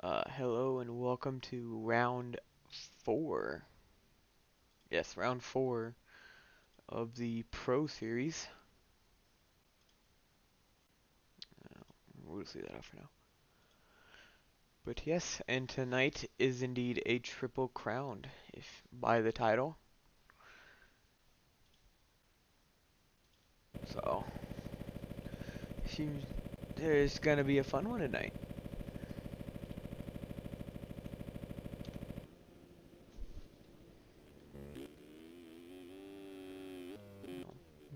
Hello and welcome to round four. Yes, round four of the Pro Series. We'll just leave that out for now. But yes, and tonight is indeed a triple crown, if by the title. So, seems there's gonna be a fun one tonight.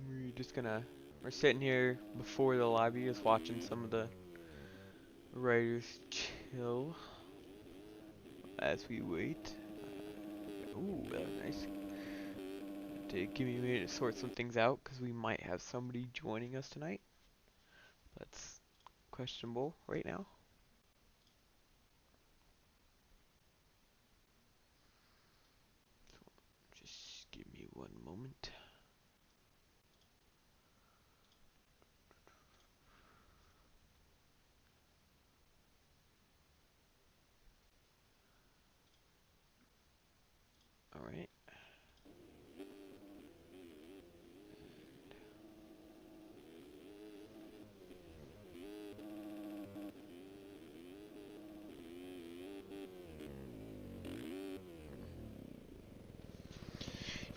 We're just gonna we're sitting here before the lobby, just watching some of the riders chill as we wait. Ooh, that was nice. To give me a minute to sort some things out because we might have somebody joining us tonight. That's questionable right now. Just give me one moment. Alright.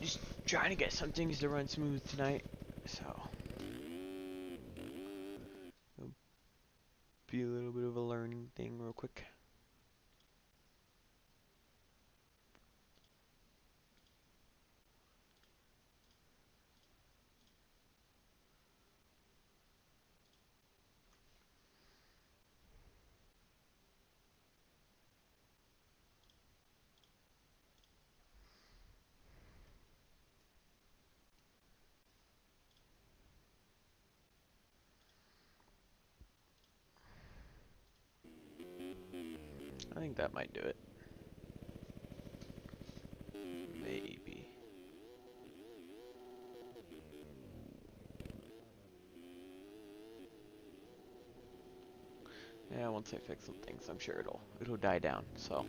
Just trying to get some things to run smooth tonight. So, it'll be a little bit of a learning thing real quick. I think that might do it. Maybe. Yeah, once I fix some things, I'm sure it'll die down. So.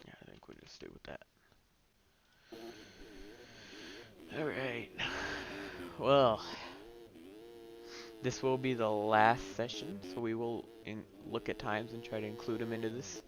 Yeah, I think we'll just stay with that. Alright. Well, this will be the last session, so we will look at times and try to include them into this.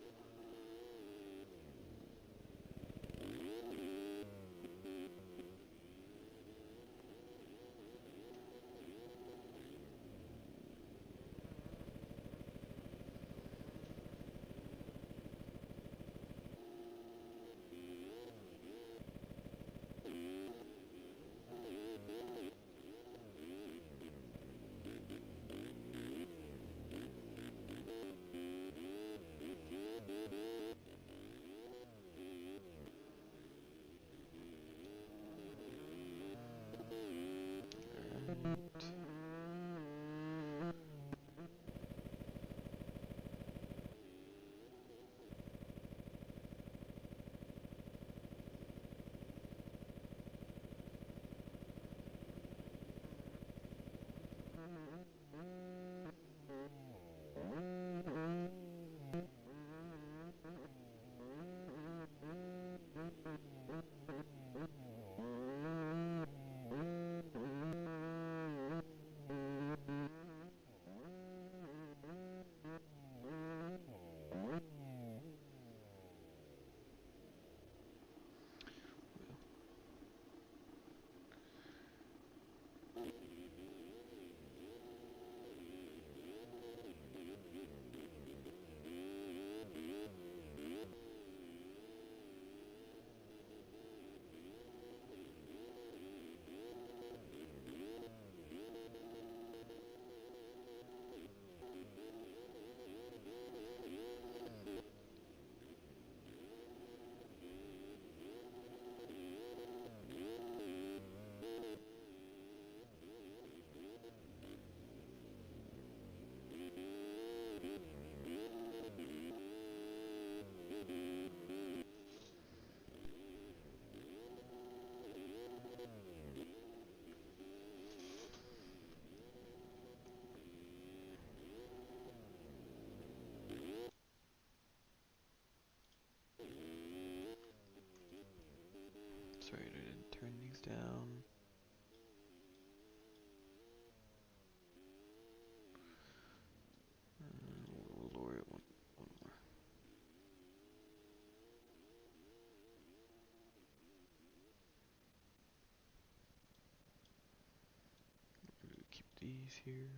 these here.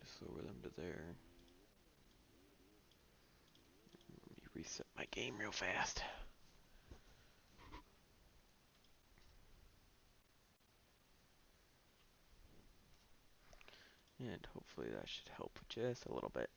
Just lower them to there. Let me reset my game real fast. And hopefully that should help just a little bit.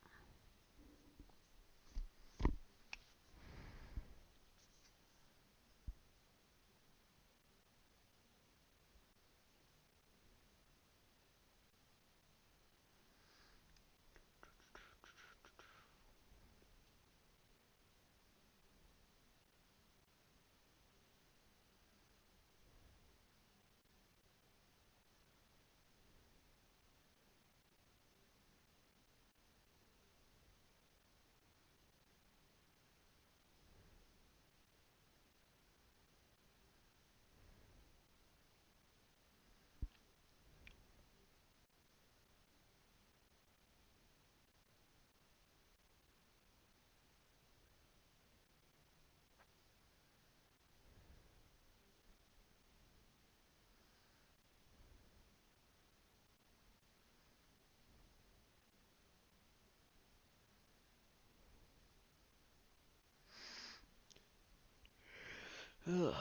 Ugh.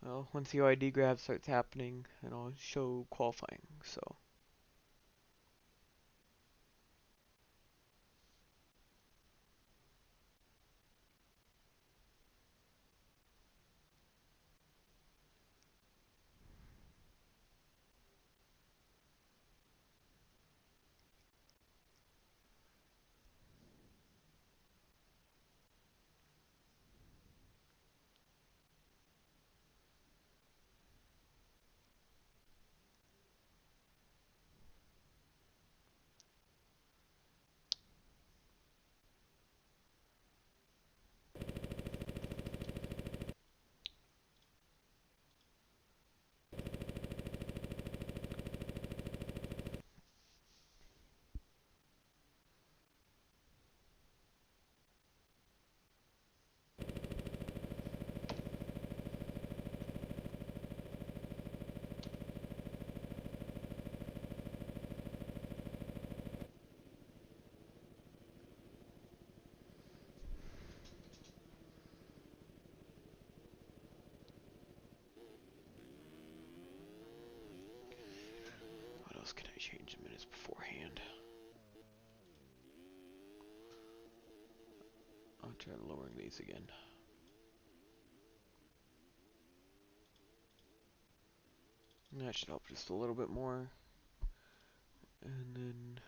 Well, once the OID grab starts happening, then I'll show qualifying, so. What else can I change in minutes beforehand? I'll try lowering these again. That should help just a little bit more. And then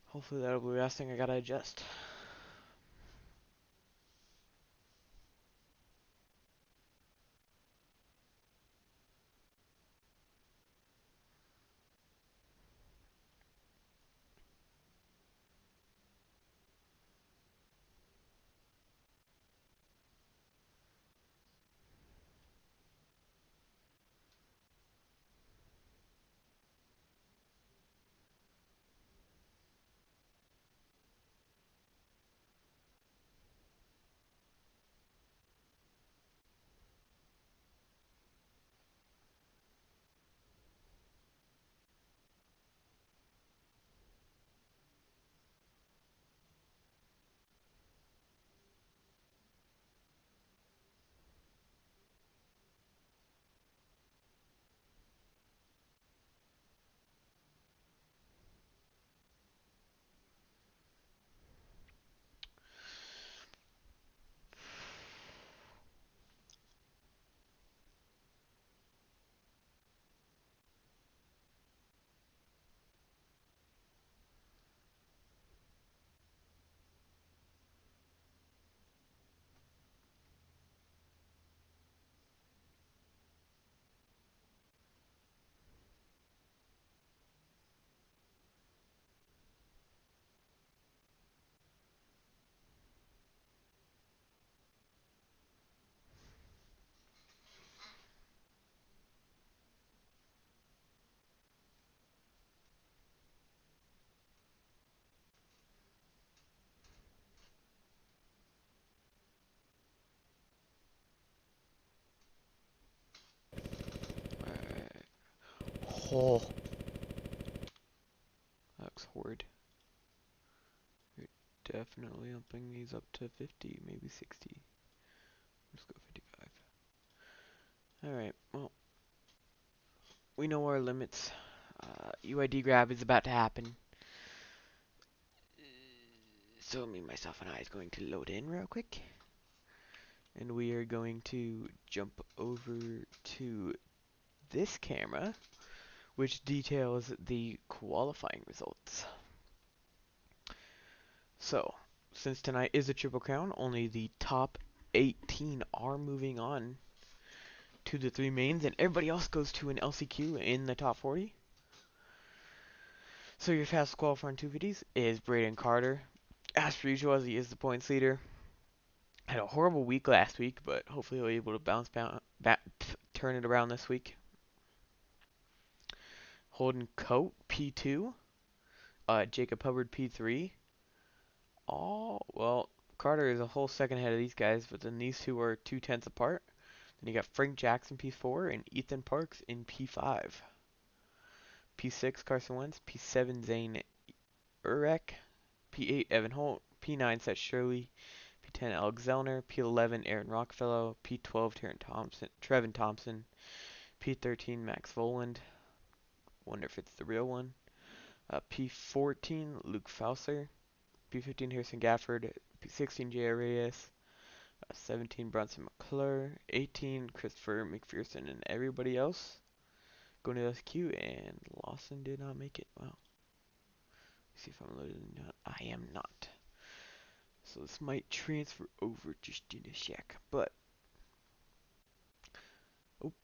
hopefully that'll be the last thing I gotta adjust. Oh, that looks horrid. We're definitely upping these up to 50, maybe 60. Let's go 55. Alright, well, we know our limits. UID grab is about to happen. So me, myself, and I is going to load in real quick. And we are going to jump over to this camera, which details the qualifying results. So, since tonight is a Triple Crown, only the top 18 are moving on to the three mains, and everybody else goes to an LCQ in the top 40. So your fastest qualifier in 250s is Braden Carter. As per usual, as he is the points leader. Had a horrible week last week, but hopefully he'll be able to turn it around this week. Holden Coat, P2. Jacob Hubbard, P3. Well, Carter is a whole second ahead of these guys, but then these two are 2/10 apart. Then you got Frank Jackson, P4, and Ethan Parks in P5. P6, Carson Wentz. P7, Zane Urek. P8, Evan Holt. P9, Seth Shirley. P10, Alex Zellner. P11, Aaron Rockfellow. P12, Trevin Thompson. P13, Max Voland. Wonder if it's the real one. P14, Luke Fauser. P15, Harrison Gafford. P16, J.R. Reyes. 17, Bronson McClure. 18, Christopher McPherson, and everybody else going to SQ, and Lawson did not make it. Wow. Let's see if I'm loaded or not. I am not. So this might transfer over just in a sec, but oh,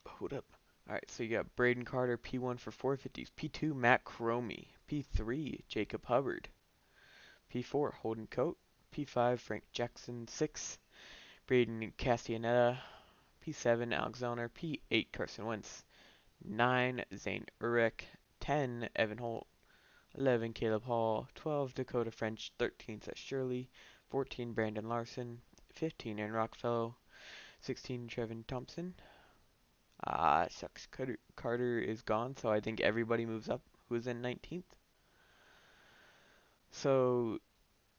hold up. Alright, so you got Braden Carter, P1 for 450s. P2, Matt Cromie. P3, Jacob Hubbard. P4, Holden Coat. P5, Frank Jackson. 6, Braden Castellaneta. P7, Alex Zellner. P8, Carson Wentz. 9, Zane Urek. 10, Evan Holt. 11, Caleb Hall. 12, Dakota French. 13, Seth Shirley. 14, Brandon Larson. 15, Aaron Rockfellow. 16, Trevin Thompson. Sucks. Carter is gone, so I think everybody moves up who's in 19th. So,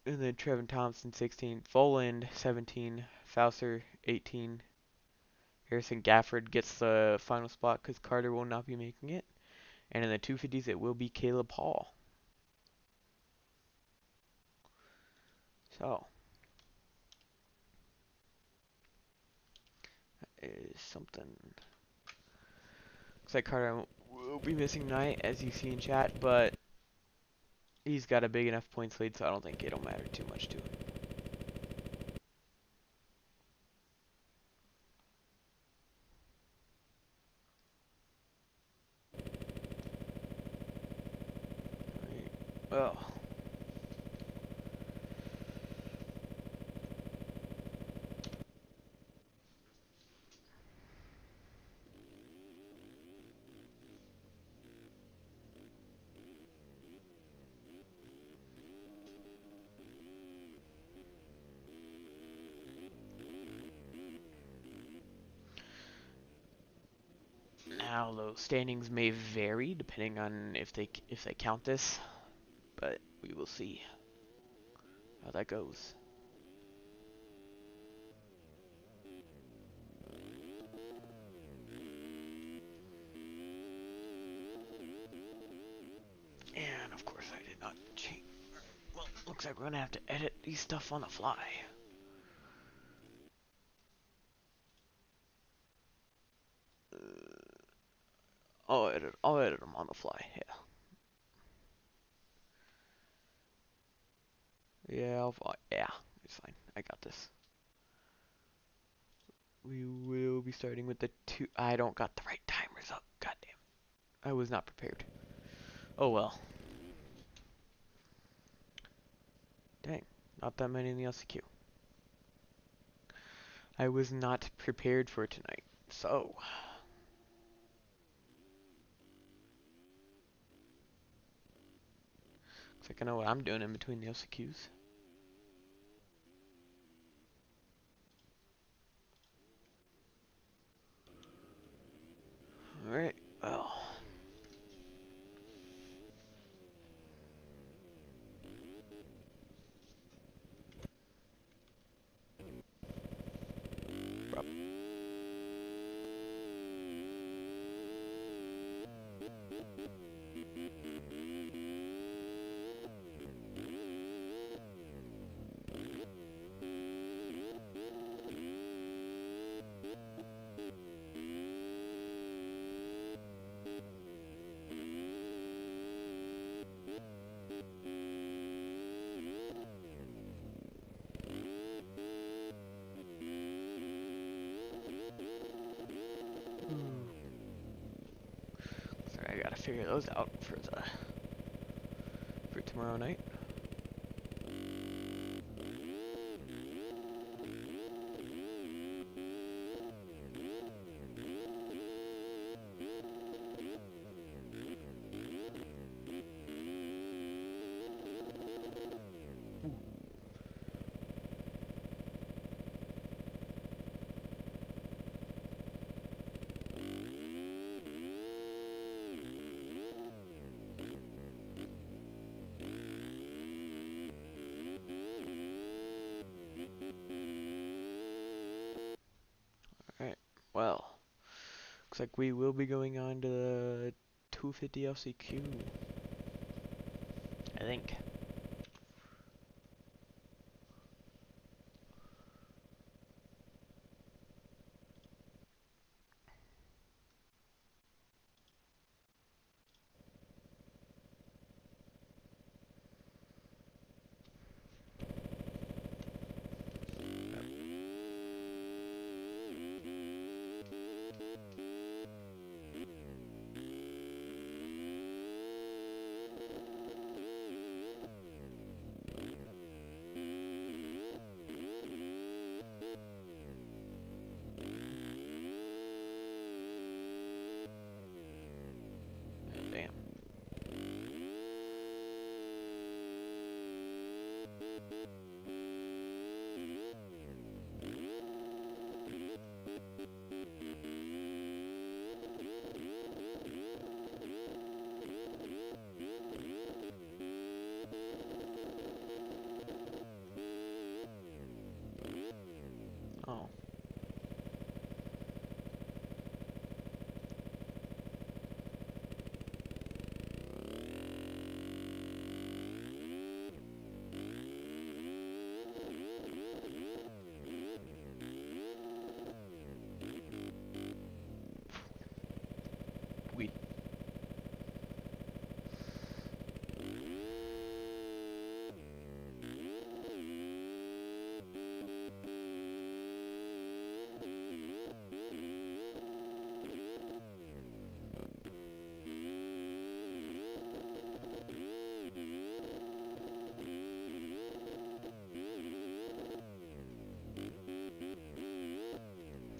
and then Trevin Thompson, 16. Voland, 17. Fauser, 18. Harrison Gafford gets the final spot because Carter will not be making it. And in the 250s, it will be Caleb Hall. So, that is something. Looks like Carter will be missing tonight, as you see in chat, but he's got a big enough points lead, so I don't think it'll matter too much to him. Right. Well. Now those standings may vary depending on if they count this, but we will see how that goes. And of course I did not change. Well, looks like we're gonna have to edit these stuff on the fly. I'll edit them on the fly. Yeah. Yeah, it's fine. I got this. We will be starting with the two. I don't got the right timers up. Goddamn. I was not prepared. Oh well. Dang. Not that many in the LCQ. I was not prepared for tonight. So. Looks like I know what I'm doing in between the LCQs. So I gotta figure those out for tomorrow night. Alright, well, looks like we will be going on to the 250 LCQ, I think. Damn. Oh. We.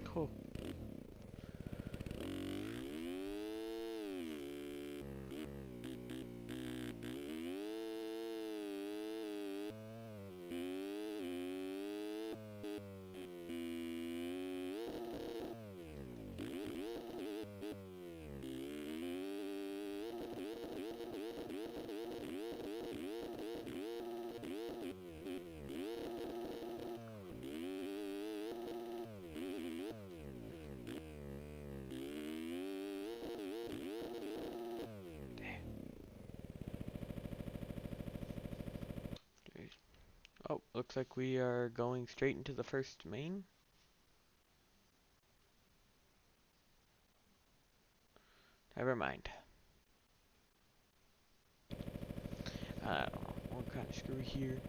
Cool. Oh, looks like we are going straight into the first main. Never mind. I don't know. We're kind of screwy here.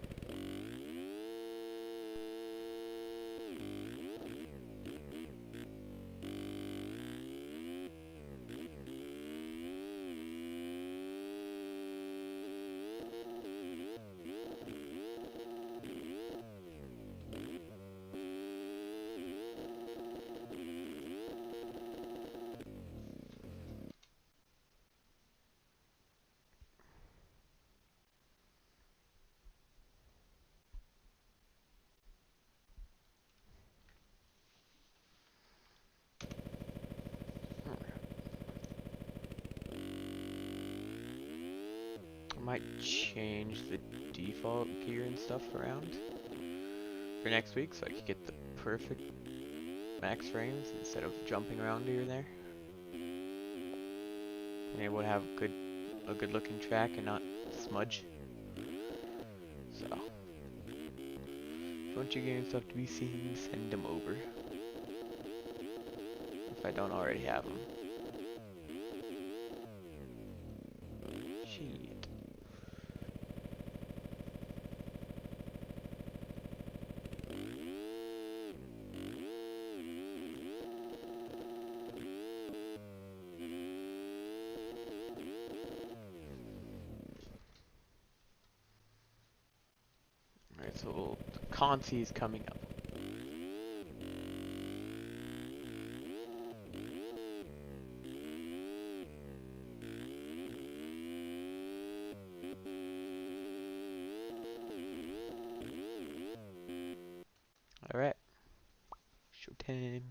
Might change the default gear and stuff around for next week so I could get the perfect max frames instead of jumping around here and there. and able to have a good looking track and not smudge. So, if you want your game stuff to be seen, send them over. If I don't already have them. Shit. Alright, so Conti is coming up. Alright, showtime.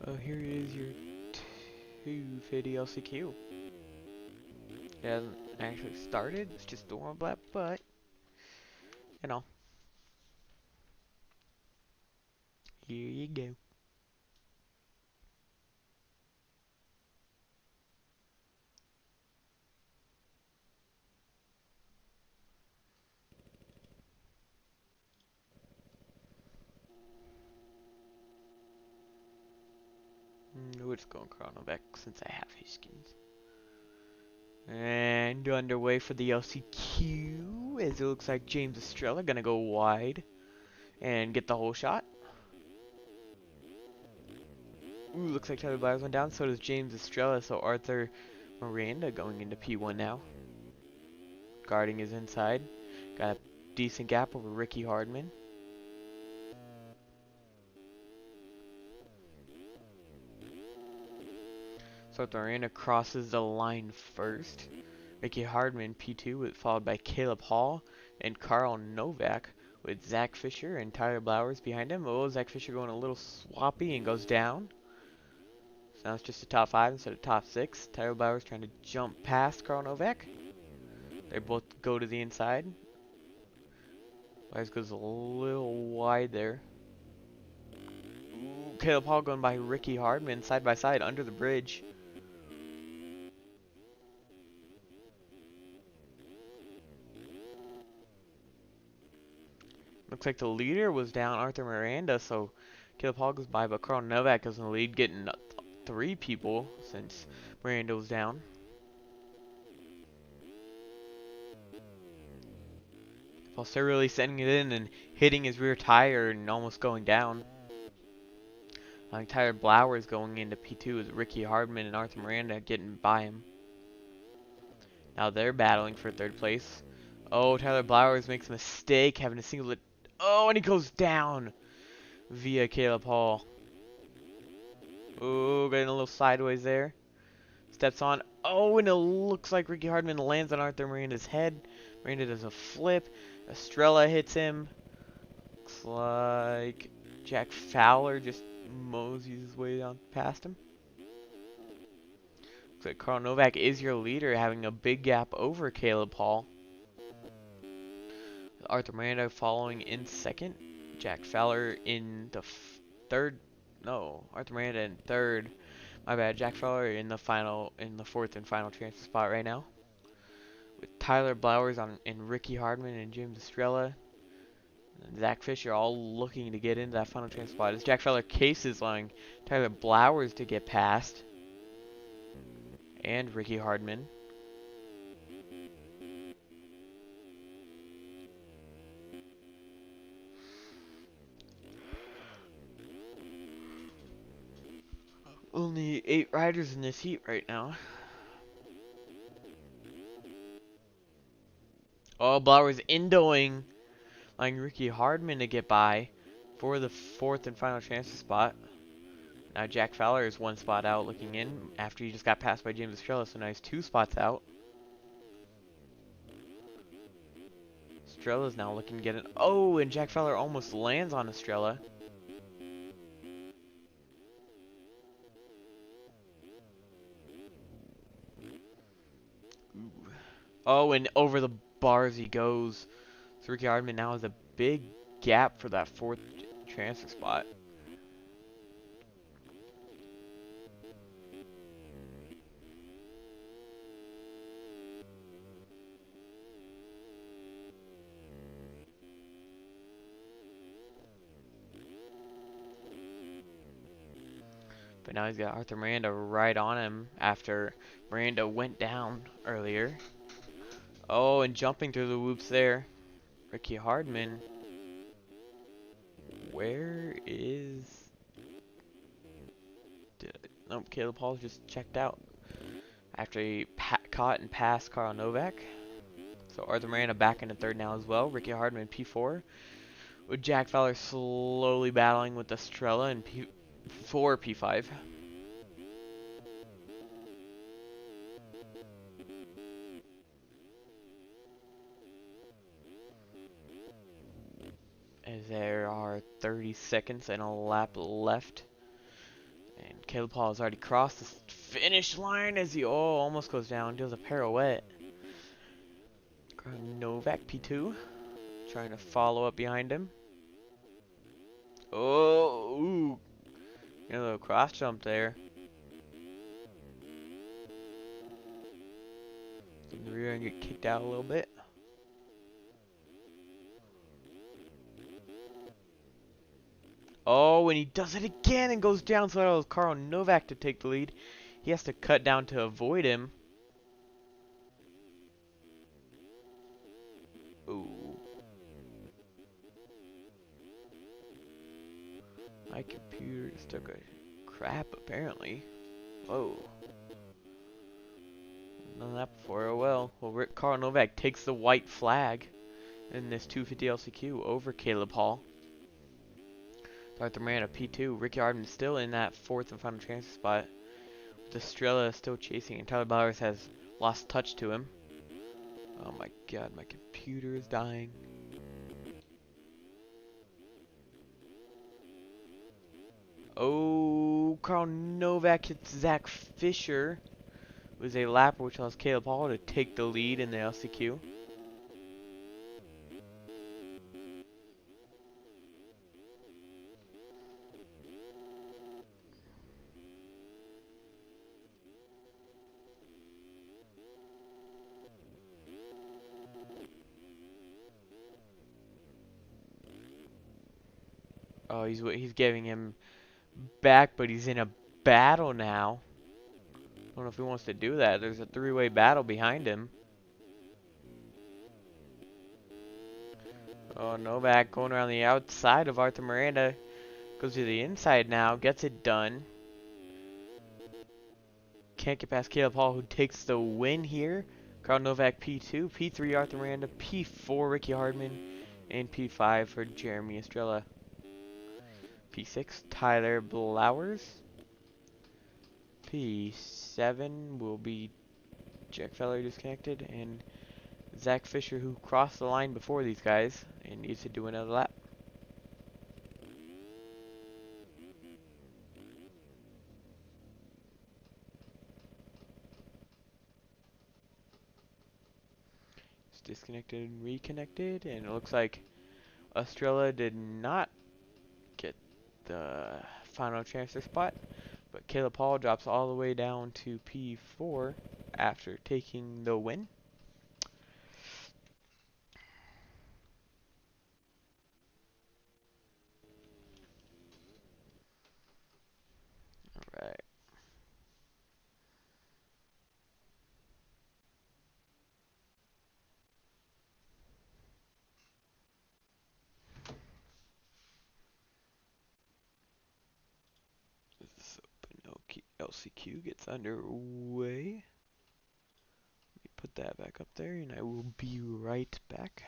Oh, here is your 250 LCQ. It hasn't actually started, it's just the warm lap, but, you know, here you go. We're just going Chrono back since I have his skins. And underway for the LCQ, as it looks like James Estrella gonna go wide and get the whole shot. Ooh, looks like Tyler Byers went down, so does James Estrella, so Arthur Miranda going into P1 now. Guarding his inside. Got a decent gap over Ricky Hardman. So Miranda crosses the line first. Ricky Hardman P2 followed by Caleb Hall and Carl Novak with Zach Fisher and Tyler Blowers behind him. Oh, Zach Fisher going a little sloppy and goes down. So now it's just a top 5 instead of top 6. Tyler Blowers trying to jump past Carl Novak. They both go to the inside. Blowers goes a little wide there. Ooh, Caleb Hall going by Ricky Hardman side by side under the bridge. Looks like the leader was down, Arthur Miranda, so Caleb Hall goes by, but Carl Novak goes in the lead, getting 3 people since Miranda was down. Foster really sending it in and hitting his rear tire and almost going down. I think Tyler Blowers going into P2 with Ricky Hardman and Arthur Miranda getting by him. Now they're battling for 3rd place. Oh, Tyler Blowers makes a mistake having a single. Oh, and he goes down via Caleb Hall. Oh, getting a little sideways there. Steps on. Oh, and it looks like Ricky Hardman lands on Arthur Miranda's head. Miranda does a flip. Estrella hits him. Looks like Jack Fowler just moseys his way down past him. Looks like Carl Novak is your leader, having a big gap over Caleb Hall. Arthur Miranda following in 2nd. Jack Fowler in the 3rd. No, Arthur Miranda in 3rd. My bad. Jack Fowler in the 4th and final transfer spot right now. With Tyler Blowers and Ricky Hardman and James Estrella. And Zach Fisher all looking to get into that final transfer spot. As Jack Fowler cases allowing Tyler Blowers to get past. and Ricky Hardman. Only 8 riders in this heat right now. Oh, Blauer's indoing, allowing Ricky Hardman to get by for the 4th and final chance spot. Now Jack Fowler is 1 spot out looking in after he just got passed by James Estrella, so now he's 2 spots out. Estrella's now looking to get it. Oh, and Jack Fowler almost lands on Estrella. Ooh. Oh, and over the bars he goes. So Ricky Hardman now has a big gap for that 4th transfer spot. But now he's got Arthur Miranda right on him after Miranda went down earlier. Oh, and jumping through the whoops there. Ricky Hardman. Where is... Nope, Caleb Paul just checked out after he caught and passed Carl Novak. So Arthur Miranda back into 3rd now as well. Ricky Hardman P4. With Jack Fowler slowly battling with Estrella in P4, P5. As there are 30 seconds and a lap left. And Caleb Paul has already crossed the finish line as he almost goes down. Does a pirouette. Novak P2. Trying to follow up behind him. Oh, ooh. Got a little cross jump there. In the rear and get kicked out a little bit. Oh, and he does it again and goes down, so that allows Carl Novak to take the lead. He has to cut down to avoid him. Ooh. My computer just took a crap, apparently. Whoa. Done that before. Oh well. Well, Carl Novak takes the white flag in this 250 LCQ over Caleb Hall. Arthur Miranda P2. Ricky Hardman still in that 4th and final chance spot. With Estrella still chasing, and Tyler Bowers has lost touch to him. Oh my god, my computer is dying. Oh, Carl Novak hits Zach Fisher. It was a lap which allows Caleb Hall to take the lead in the LCQ. Oh, he's giving him back, but he's in a battle now. I don't know if he wants to do that. There's a 3-way battle behind him. Oh, Novak going around the outside of Arthur Miranda. Goes to the inside now. Gets it done. Can't get past Caleb Hall, who takes the win here. Carl Novak P2. P3 Arthur Miranda. P4 Ricky Hardman. And P5 for Jeremy Estrella. P6 Tyler Blowers. P7 will be Jack Feller disconnected, and Zach Fisher, who crossed the line before these guys and needs to do another lap. It's disconnected and reconnected, and it looks like Estrella did not get the final transfer spot, but Caleb Hall drops all the way down to P4 after taking the win. Alright. LCQ gets underway. Let me put that back up there, and I will be right back.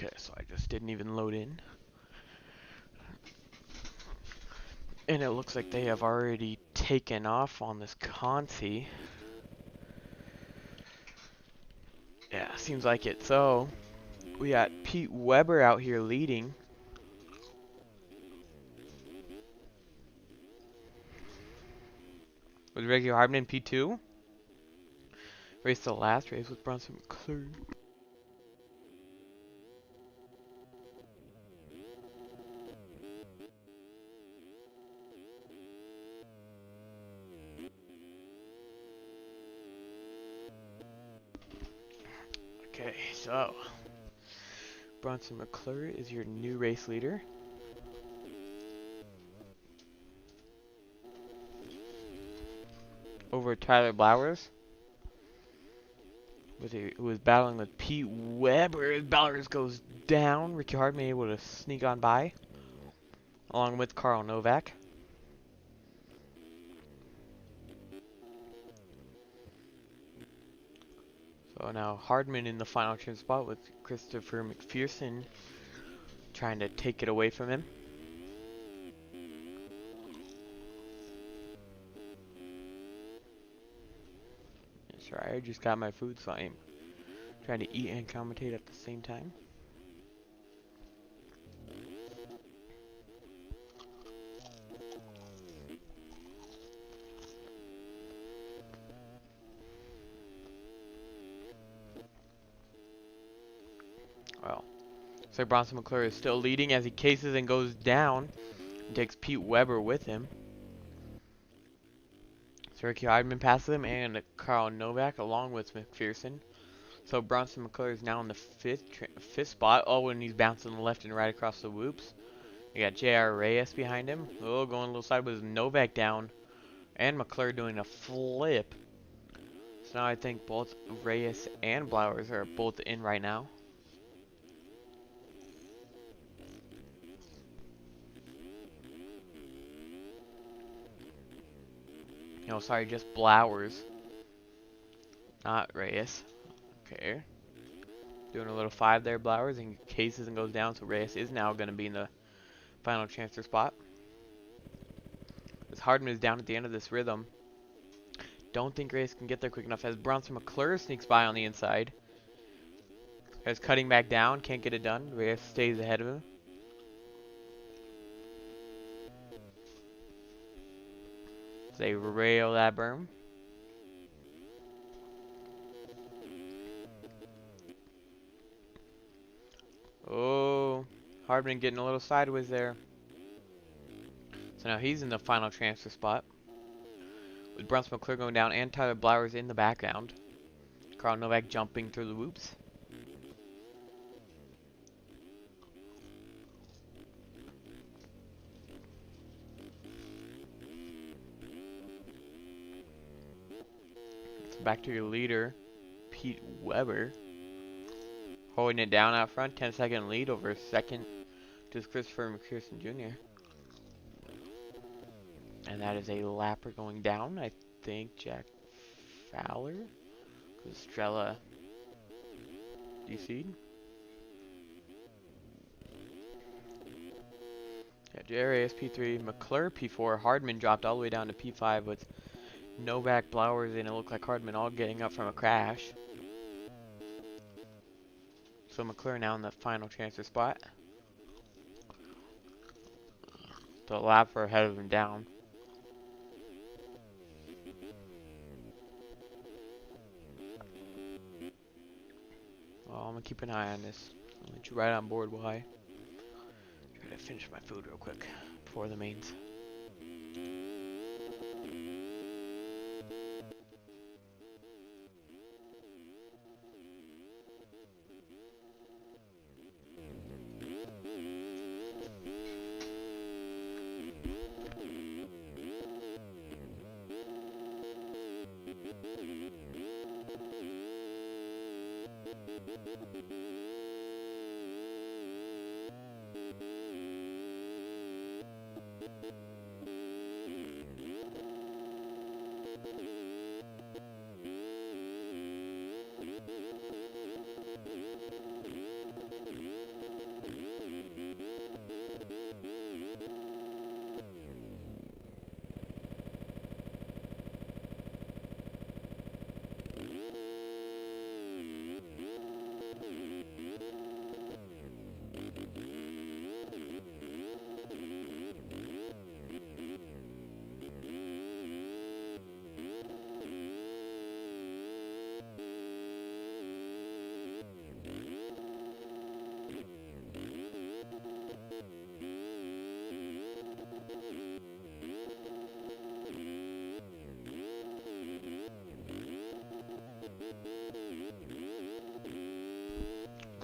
Okay, so I just didn't even load in. And it looks like they have already taken off on this Conti. Yeah, seems like it. So, we got Pete Weber out here leading. With Ricky Hardman in P2. Race the last race with Bronson McClure. Okay, so Bronson McClure is your new race leader. Over Tyler Blowers, who was battling with Pete Weber. Blowers goes down. Ricky Hardman able to sneak on by, along with Carl Novak. So now Hardman in the final trim spot with Christopher McPherson trying to take it away from him. Sorry, I just got my food, so I'm trying to eat and commentate at the same time. Well, so Bronson McClure is still leading as he cases and goes down and takes Pete Weber with him. So Ricky Hardman passes him and Carl Novak along with McPherson. So Bronson McClure is now in the fifth spot. Oh, and he's bouncing left and right across the whoops. You got J.R. Reyes behind him. Oh, going a little sideways. Novak down. And McClure doing a flip. So now I think both Reyes and Blowers are both in right now. No, sorry, just Blowers. Not Reyes. Okay. Doing a little 5 there, Blowers, and cases and goes down. So Reyes is now going to be in the final transfer spot. As Hardman is down at the end of this rhythm. Don't think Reyes can get there quick enough as Bronson McClure sneaks by on the inside. As cutting back down, can't get it done. Reyes stays ahead of him. They rail that berm. Oh, Hardman getting a little sideways there. So now he's in the final transfer spot. With Bronson McClure going down and Tyler Blowers in the background. Carl Novak jumping through the whoops. So back to your leader, Pete Weber. Holding it down out front, 10-second lead over second to Christopher McPherson Jr. And that is a lapper going down, I think Jack Fowler. Estrella DC'd. Yeah, JRAS P3, McClure P4, Hardman dropped all the way down to P5 with Novak, Blowers, and it looked like Hardman all getting up from a crash. So McClure now in the final transfer spot. The lap are ahead of him down. Well, I'm gonna keep an eye on this. I'll let you right on board while I try to finish my food real quick before the mains.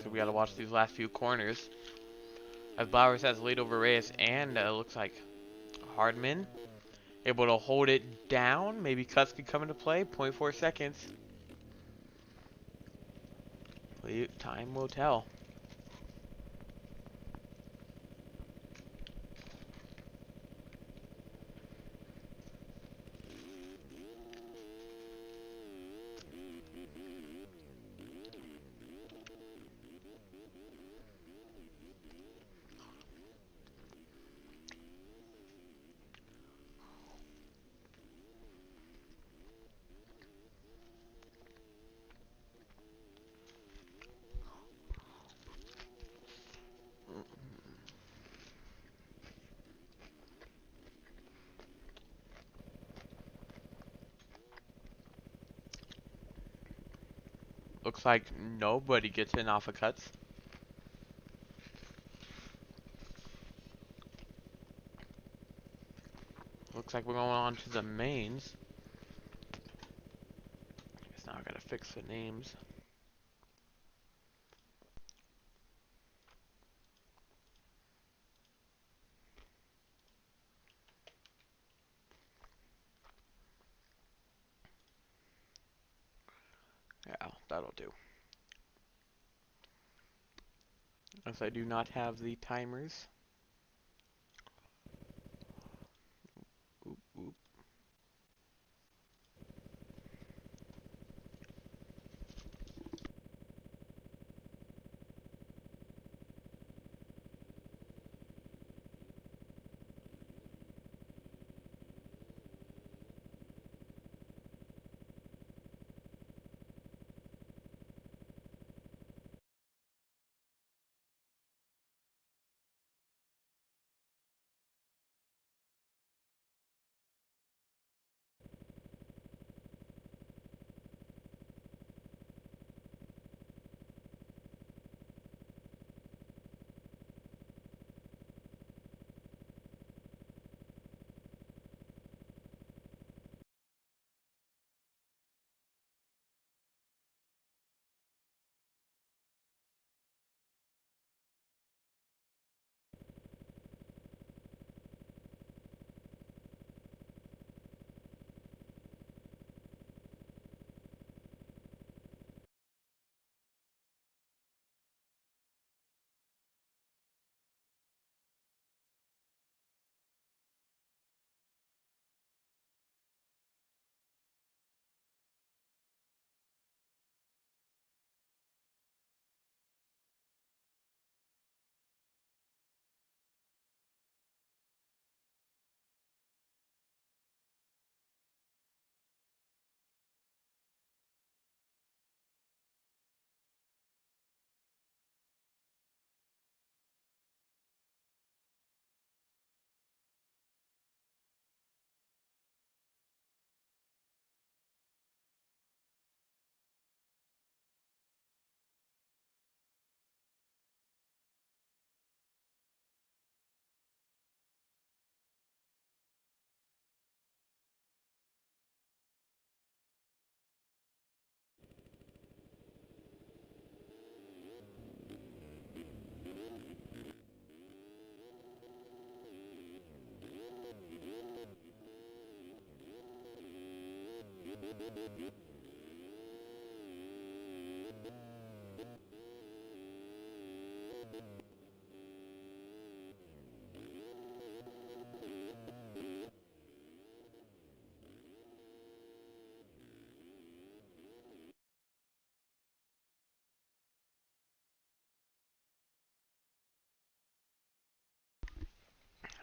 So we gotta watch these last few corners. As Blowers has lead over Reyes and looks like Hardman able to hold it down. Maybe cuts could come into play. 0.4 seconds. Time will tell. Looks like nobody gets in off of cuts. Looks like we're going on to the mains. Guess now I gotta fix the names. Yeah, that'll do. As I do not have the timers. Oop, oop.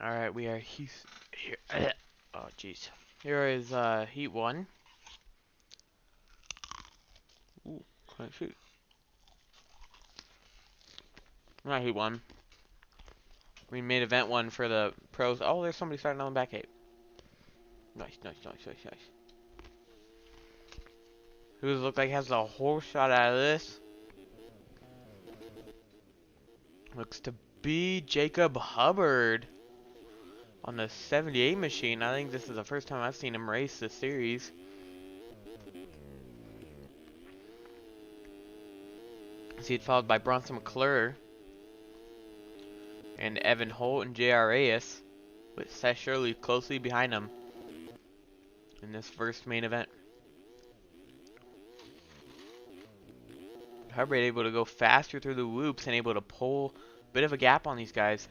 Alright, we are here. Oh, jeez. Here is Heat 1. Ooh, can't shoot. Not Heat 1. We made Event 1 for the pros. Oh, there's somebody starting on the back 8. Nice, nice, nice, nice, nice. Who does it look like has a whole shot out of this? Looks to be Jacob Hubbard on the 78 machine. I think this is the first time I've seen him race this series. He's followed by Bronson McClure and Evan Holt and J.R. Reyes, with Seth Shirley closely behind him in this first main event. Hubbard able to go faster through the whoops and able to pull a bit of a gap on these guys.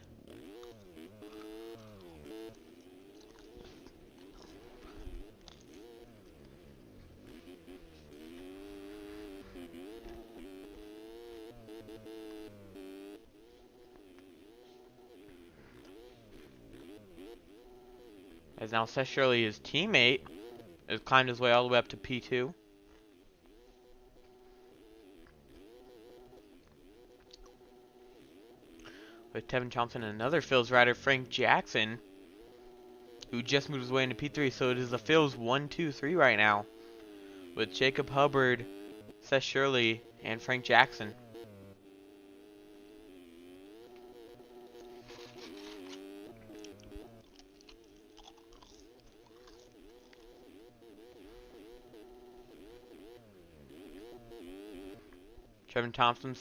As now Seth Shirley, his teammate, has climbed his way all the way up to P2. With Tevin Thompson and another Phil's rider, Frank Jackson, who just moved his way into P3. So it is the Phil's 1, 2, 3 right now, with Jacob Hubbard, Seth Shirley, and Frank Jackson. Trevin Thompson,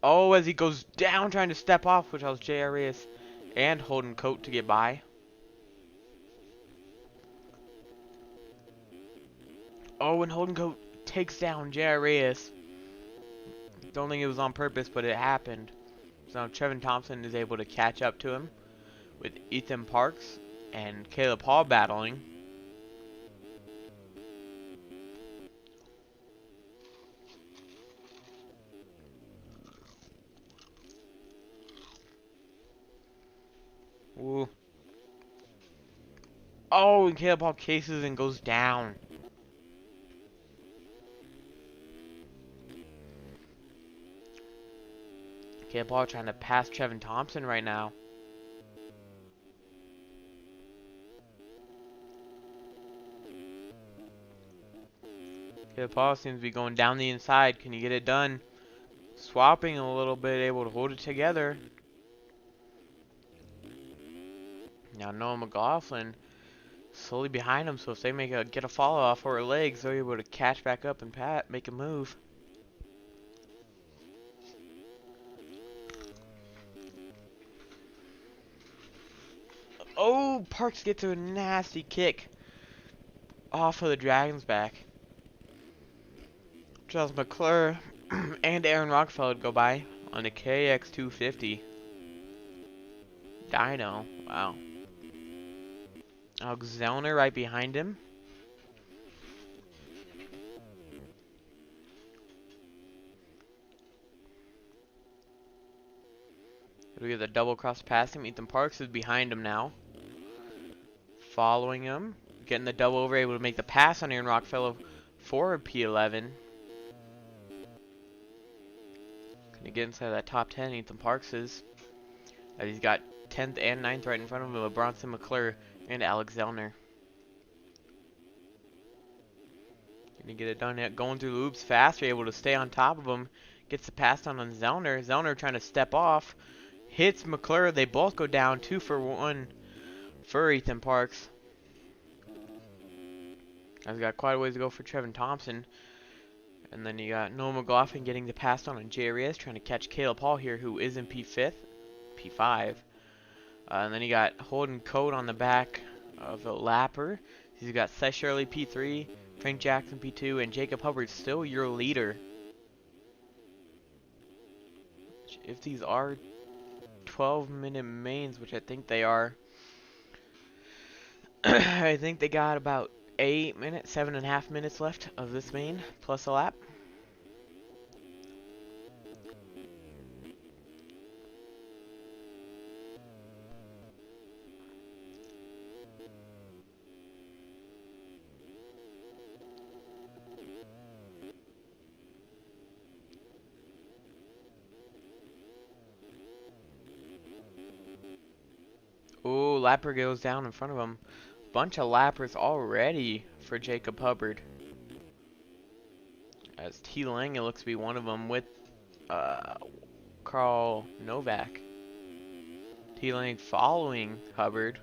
oh, as he goes down trying to step off, which allows J.R. Reyes and Holden Coat to get by. Oh, and Holden Coat takes down J.R. Reyes. Don't think it was on purpose, but it happened. So now Trevin Thompson is able to catch up to him, with Ethan Parks and Caleb Hall battling. Ooh. Oh, and Caleb Hall cases and goes down. Caleb Hall trying to pass Trevin Thompson right now. Caleb Hall seems to be going down the inside. Can you get it done? Swapping a little bit, able to hold it together. Now Noah McLaughlin slowly behind him, so if they get a follow off for her legs, they're able to catch back up and make a move. Oh, Parks gets a nasty kick off of the Dragon's back. Charles McClure and Aaron Rockefeller go by on the KX250. Dino, wow. Alex Zellner right behind him. We get the double cross pass him. Ethan Parks is behind him now. Following him. Getting the double over, able to make the pass on Aaron Rockefeller for P11. Gonna get inside that top 10, Ethan Parks is. As he's got 10th and 9th right in front of him with Bronson McClure and Alex Zellner. Gonna get it done yet. Going through the loops fast, able to stay on top of him. Gets the pass on Zellner. Zellner trying to step off. Hits McClure. They both go down. 2 for 1 for Ethan Parks. I've got quite a ways to go for Trevin Thompson. And then you got Noah McLaughlin getting the pass on J. Reyes, trying to catch Caleb Hall here, who is in P5. And then you got Holden Coat on the back of a lapper. He's got Seth Shirley P3, Frank Jackson P2, and Jacob Hubbard still your leader. If these are 12-minute mains, which I think they are, I think they got about 8 minutes, 7.5 minutes left of this main, plus a lap. Ooh, lapper goes down in front of him. Bunch of lappers already for Jacob Hubbard. As T. Lang, it looks to be one of them with Carl Novak. T. Lang following Hubbard.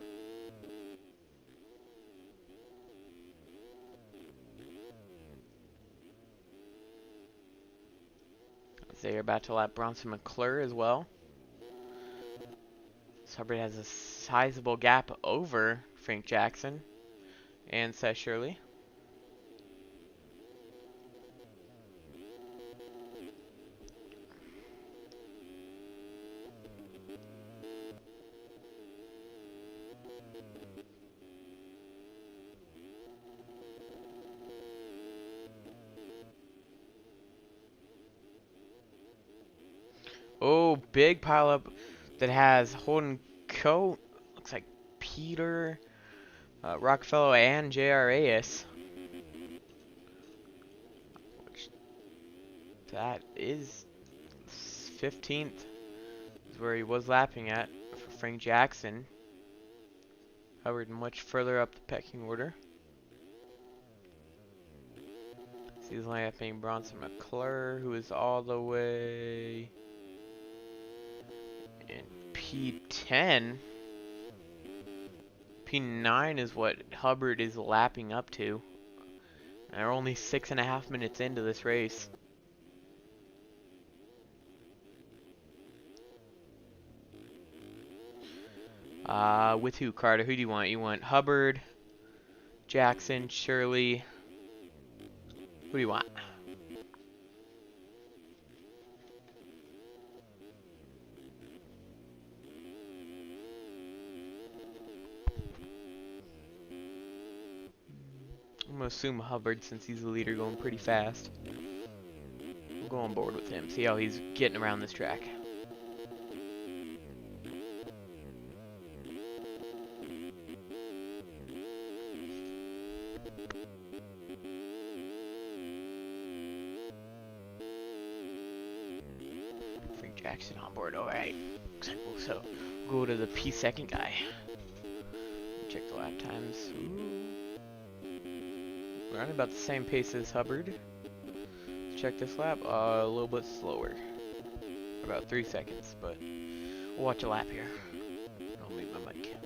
They're about to lap Bronson McClure as well. So Hubbard has a sizable gap over Frank Jackson and Seth Shirley. Oh, big pileup that has Holden Coat. Looks like Peter, Rockefeller, and J.R. Reyes. Which, that is 15th. Is where he was lapping at for Frank Jackson. Hubbard much further up the pecking order. He's lapping Bronson McClure, who is all the way in P10. P9 is what Hubbard is lapping up to. And they're only 6.5 minutes into this race. With who, Carter? Who do you want? You want Hubbard, Jackson, Shirley? Who do you want? I'm gonna assume Hubbard since he's the leader going pretty fast. We'll go on board with him, see how he's getting around this track. Frank Jackson on board, alright. So, go to the P2 guy. Check the lap times. Ooh. We're running about the same pace as Hubbard. Check this lap, a little bit slower. About 3 seconds, but we'll watch a lap here. I'll mute my mic.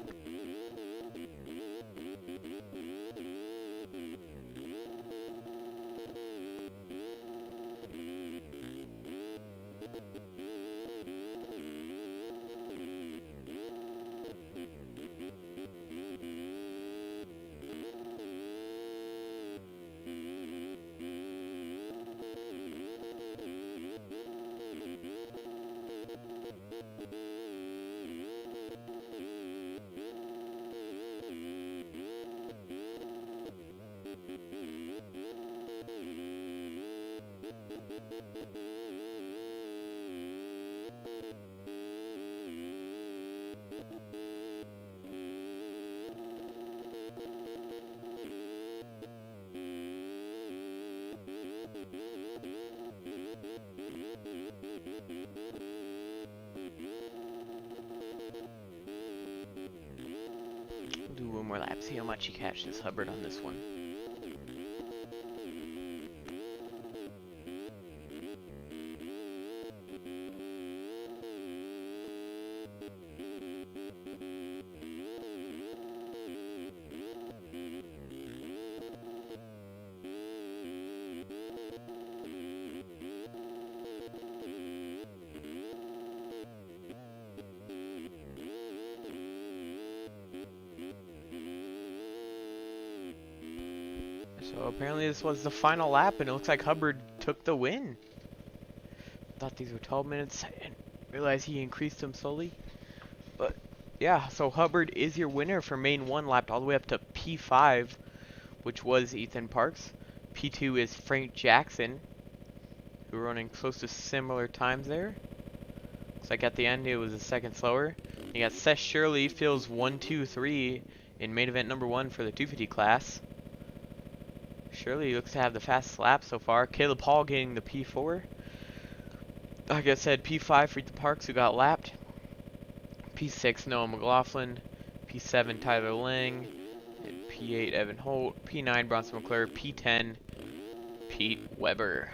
Do one more lap, see how much you catch this Hubbard on this one. So apparently this was the final lap, and it looks like Hubbard took the win. Thought these were 12 minutes, and realized he increased them slowly. But yeah, so Hubbard is your winner for main 1, lapped all the way up to P5, which was Ethan Parks. P2 is Frank Jackson, who were running close to similar times there. Looks like at the end it was a second slower. You got Seth Shirley, fills 1, 2, 3 in main event number 1 for the 250 class. Shirley looks to have the fastest lap so far. Caleb Hall getting the P4. Like I said, P5 for Ethan Parks, who got lapped. P6 Noah McLaughlin. P7 Tyler Lang. And P8 Evan Holt. P9 Bronson McClure. P10 Pete Weber.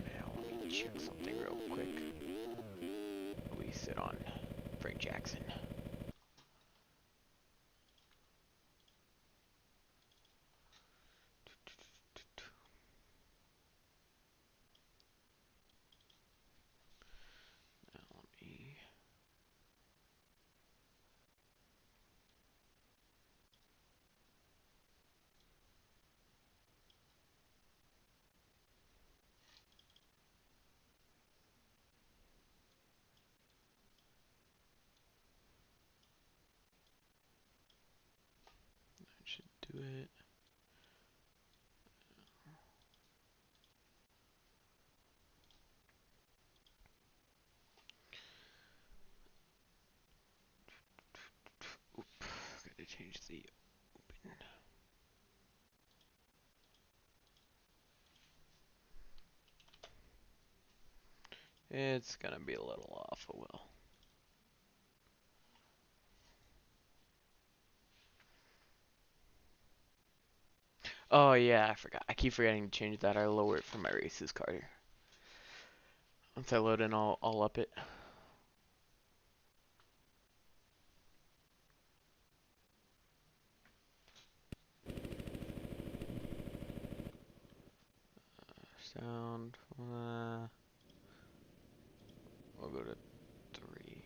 Now let me check something real quick. We sit on Frank Jackson. Now let me. I should do it. Oop, gotta change the open. It's gonna be a little off, oh well. Oh yeah, I forgot. I keep forgetting to change that. I lower it from my races card here. Once I load in, I'll up it. Sound. We'll go to 3.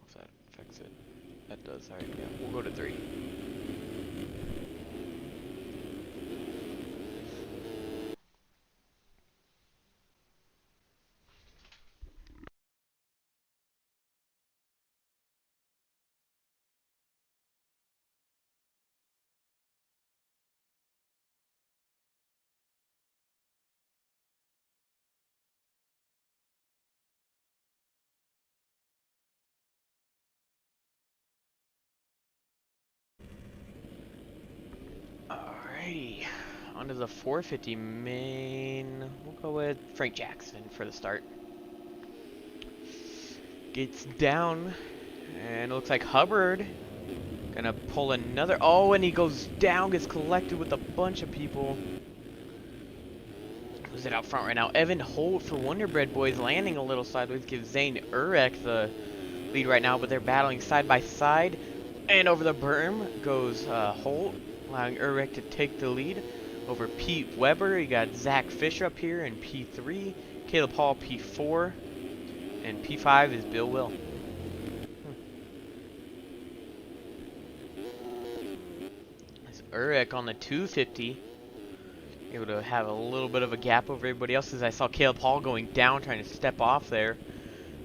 If that affects it. That does. Alright, yeah. We'll go to 3. Alrighty. Onto the 450 main. We'll go with Frank Jackson for the start. Gets down. And it looks like Hubbard gonna pull another. Oh, and he goes down, gets collected with a bunch of people. Who's it out front right now? Evan Holt for Wonder Bread Boys landing a little sideways. Gives Zane Urek the lead right now, but they're battling side by side. And over the berm goes Holt, allowing Urek to take the lead over Pete Weber. You got Zach Fisher up here in P3. Caleb Hall P4. And P5 is Bill Will. Urek on the 250, able to have a little bit of a gap over everybody else, as I saw Caleb Hall going down, trying to step off there.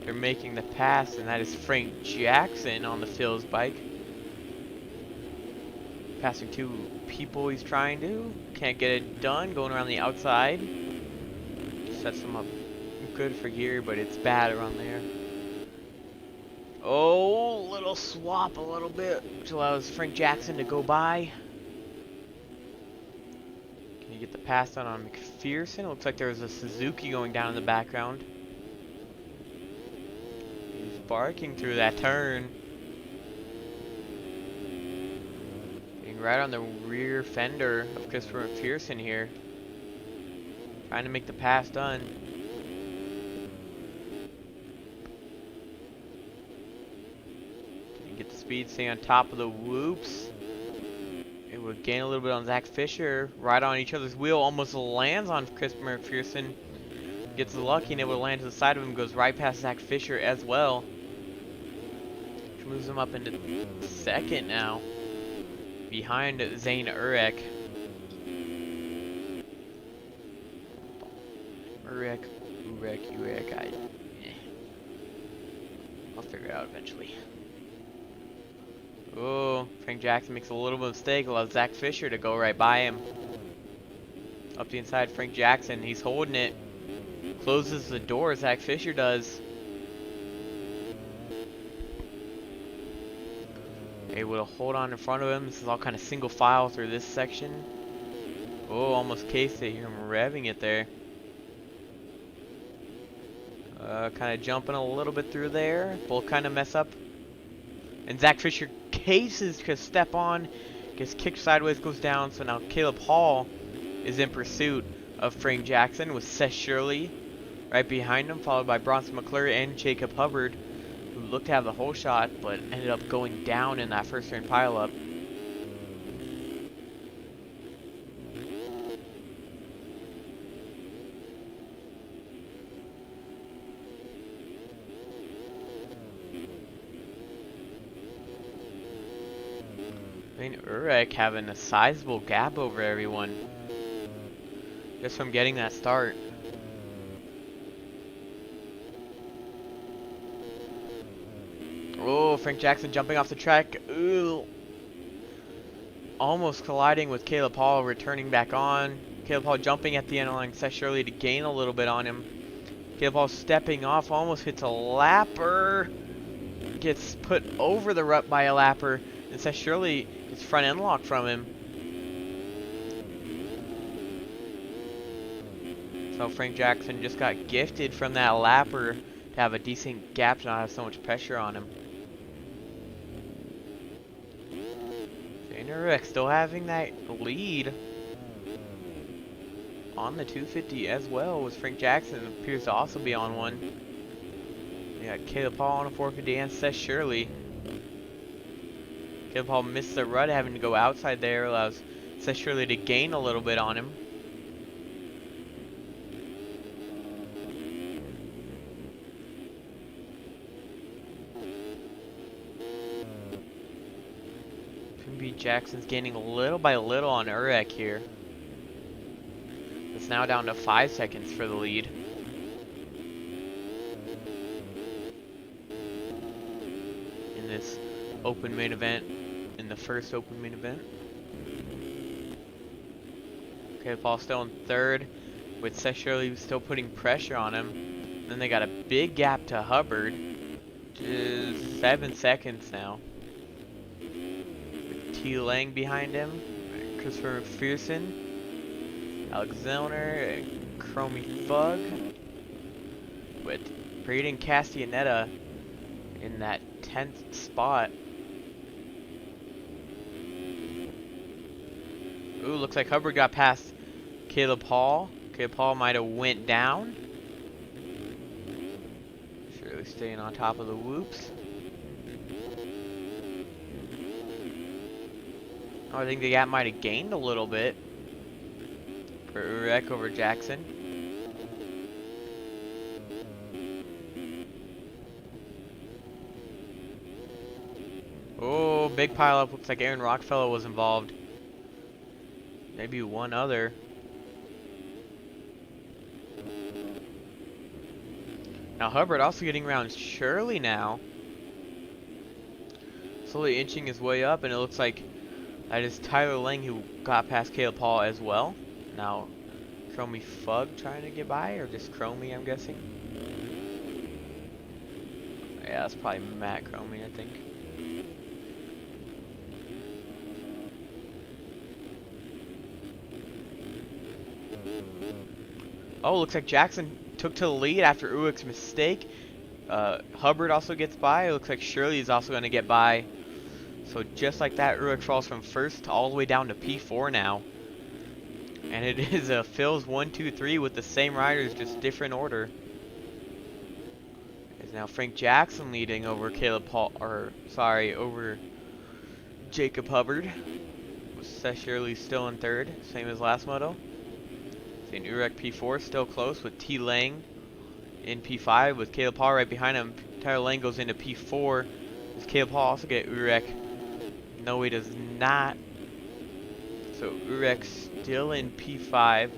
They're making the pass, and that is Frank Jackson on the Phil's bike. Passing 2 people he's trying to. Can't get it done, going around the outside. Sets him up good for gear, but it's bad around there. Oh, little swap a little bit, which allows Frank Jackson to go by. You get the pass down on McPherson. It looks like there's a Suzuki going down in the background. He's barking through that turn. Getting right on the rear fender of Christopher McPherson here. Trying to make the pass done. You get the speed, stay on top of the whoops. Able to gain a little bit on Zach Fisher, right on each other's wheel, almost lands on Christopher McPherson. Gets lucky and able to land to the side of him, goes right past Zach Fisher as well. Which moves him up into second now, behind Zane Urek. Urek, Urek, I'll figure it out eventually. Oh, Frank Jackson makes a little bit of mistake, allows Zach Fisher to go right by him. Up the inside, Frank Jackson, he's holding it. Closes the door, Zach Fisher does. Able to hold on in front of him. This is all kind of single file through this section. Oh, almost cased it. You hear him revving it there. Kind of jumping a little bit through there. Both kind of mess up. And Zach Fisher cases to step on. Gets kicked sideways, goes down. So now Caleb Hall is in pursuit of Frank Jackson with Seth Shirley right behind him, followed by Bronson McClure and Jacob Hubbard, who looked to have the whole shot, but ended up going down in that first turn pileup. I mean, Urek having a sizable gap over everyone just from getting that start. Oh, Frank Jackson jumping off the track. Ooh. Almost colliding with Caleb Hall, returning back on. Caleb Hall jumping at the end line, Seth Shirley to gain a little bit on him. Caleb Hall stepping off, almost hits a lapper. Gets put over the rut by a lapper, and Seth Shirley gets front end lock from him. So Frank Jackson just got gifted from that lapper to have a decent gap to not have so much pressure on him. Urek still having that lead on the 250 as well, with Frank Jackson appears to also be on one. You got Caleb Hall on a 450 and Seth Shirley. Caleb Hall missed the rut, having to go outside there, allows Seth Shirley to gain a little bit on him. Jackson's gaining little by little on Urek here. It's now down to 5 seconds for the lead. In this open main event, in the first open main event. Okay, Paul still in third, with Seth Shirley still putting pressure on him. Then they got a big gap to Hubbard. Just 7 seconds now. T. Lang behind him, Christopher McPherson, Alexander, and Chromie Fug, with Braden Castellaneta in that 10th spot. Ooh, looks like Hubbard got past Caleb Hall. Caleb Hall might have went down. Surely staying on top of the whoops. I think the gap might have gained a little bit for Urek over Jackson. Oh, big pileup. Looks like Aaron Rockfellow was involved. Maybe one other. Now Hubbard also getting around Shirley now. Slowly inching his way up, and it looks like that is Tyler Lang who got past Caleb Hall as well. Now, Chromie Fug trying to get by, or just Chromie, I'm guessing. Yeah, that's probably Matt Chromie, I think. Oh, looks like Jackson took to the lead after Uwick's mistake. Hubbard also gets by. It looks like Shirley is also going to get by. So just like that, Urek falls from first all the way down to P4 now. And it is a Phil's 1, 2, 3 with the same riders, just different order. It's now Frank Jackson leading over over Jacob Hubbard. With Seth Shirley still in third, same as last moto. Seeing Urek P4 still close with T. Lang in P5 with Caleb Hall right behind him. Tyler Lang goes into P4. Does Caleb Hall also get Urek? No, he does not. So Urek still in P5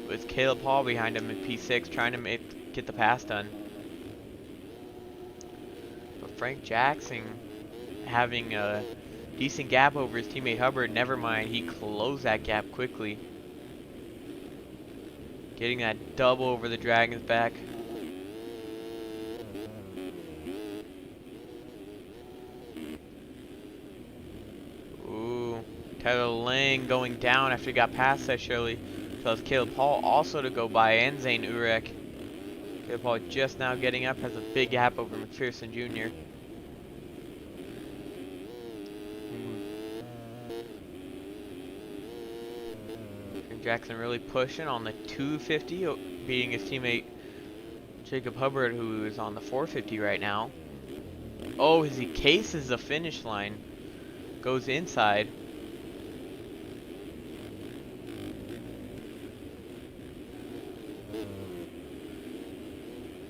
with Caleb Hall behind him in P6 trying to get the pass done. But Frank Jackson having a decent gap over his teammate Hubbard. Never mind, he closed that gap quickly. Getting that double over the Dragon's back. Ooh, Tyler Lang going down after he got past that Shirley. So it's Caleb Paul also to go by, and Zane Urek. Caleb Paul just now getting up, has a big gap over McPherson Jr. Jackson really pushing on the 250, beating his teammate Jacob Hubbard, who is on the 450 right now. Oh, as he cases the finish line, goes inside.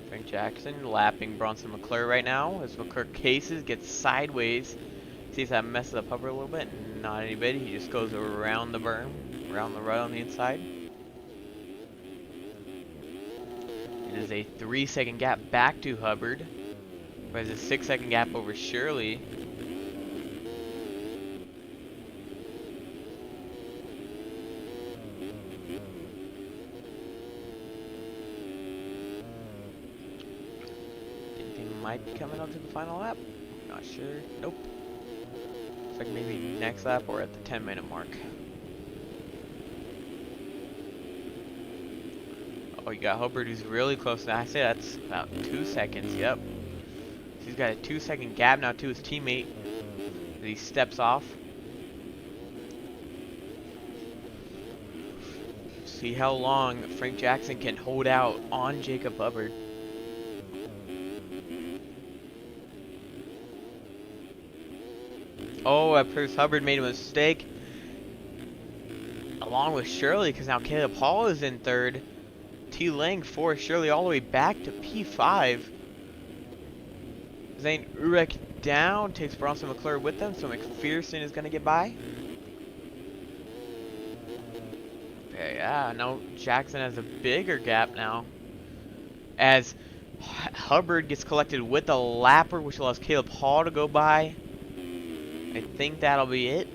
Frank Jackson lapping Bronson McClure right now, as McClure cases, gets sideways. See if that messes up Hubbard a little bit. Not any bit, he just goes around the berm. Around the right on the inside. It is a 3-second gap back to Hubbard. But it's a 6-second gap over Shirley. Anything might be coming up to the final lap. Not sure. Nope. Looks like maybe next lap or at the 10-minute mark. Oh, you got Hubbard who's really close now. I say that's about 2 seconds, yep. So he's got a 2-second gap now to his teammate as he steps off. See how long Frank Jackson can hold out on Jacob Hubbard. Oh, at first Hubbard made a mistake. Along with Shirley, because now Caleb Hall is in third. T. Lang forced Shirley all the way back to P5. Zane Urek down, takes Bronson McClure with them, so McPherson is going to get by. Okay, yeah, no, Jackson has a bigger gap now. As Hubbard gets collected with a lapper, which allows Caleb Hall to go by. I think that'll be it.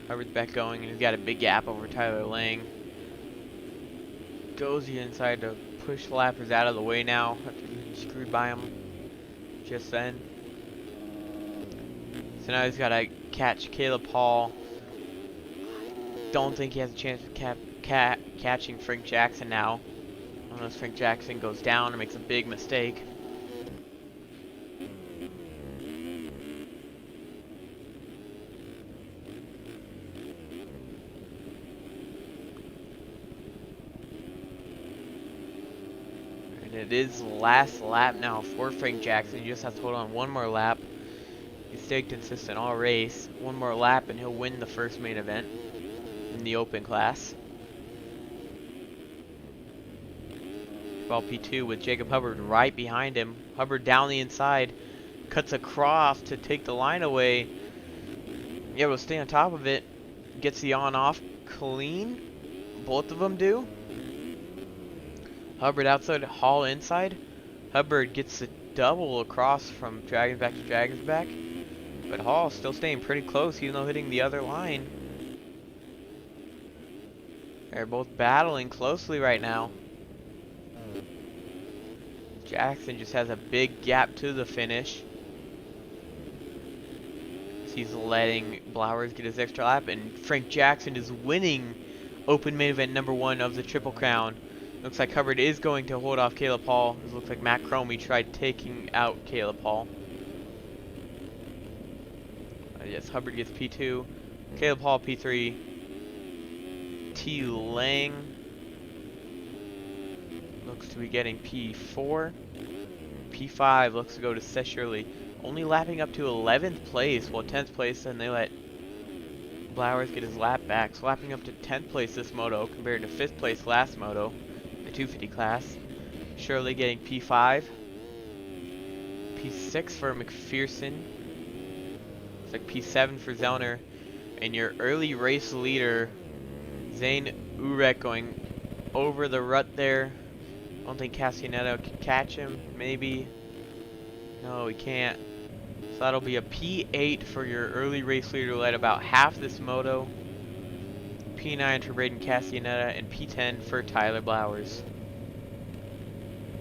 Hubbard's back going, and he's got a big gap over Tyler Lang. Goes the inside to push the lappers out of the way now after getting screwed by him just then. So now he's got to catch Caleb Hall. Don't think he has a chance of catching Frank Jackson now, unless Frank Jackson goes down and makes a big mistake. It is last lap now for Frank Jackson. He just has to hold on one more lap. He's stayed consistent all race. One more lap and he'll win the first main event in the open class. Ball P2 with Jacob Hubbard right behind him. Hubbard down the inside. Cuts across to take the line away. Yeah, we'll stay on top of it. Gets the on-off clean. Both of them do. Hubbard outside, Hall inside. Hubbard gets the double across from Dragon's back to Dragon's back. But Hall still staying pretty close, even though hitting the other line. They're both battling closely right now. Jackson just has a big gap to the finish. He's letting Blowers get his extra lap, and Frank Jackson is winning open main event number 1 of the Triple Crown. Looks like Hubbard is going to hold off Caleb Hall. It looks like Matt Cromie tried taking out Caleb Hall. Yes, Hubbard gets P2. Caleb Hall P3. T. Lang looks to be getting P4. P5 looks to go to Seth Shirley. Only lapping up to 11th place, well 10th place, and they let Blowers get his lap back. So lapping up to 10th place this moto compared to 5th place last moto. The 250 class. Shirley getting P5. P6 for McPherson. It's like P7 for Zellner. And your early race leader, Zane Urek, going over the rut there. I don't think Castaneda can catch him. Maybe. No, he can't. So that'll be a P8 for your early race leader who led about half this moto. P9 for Braden Castaneda, and P10 for Tyler Blowers.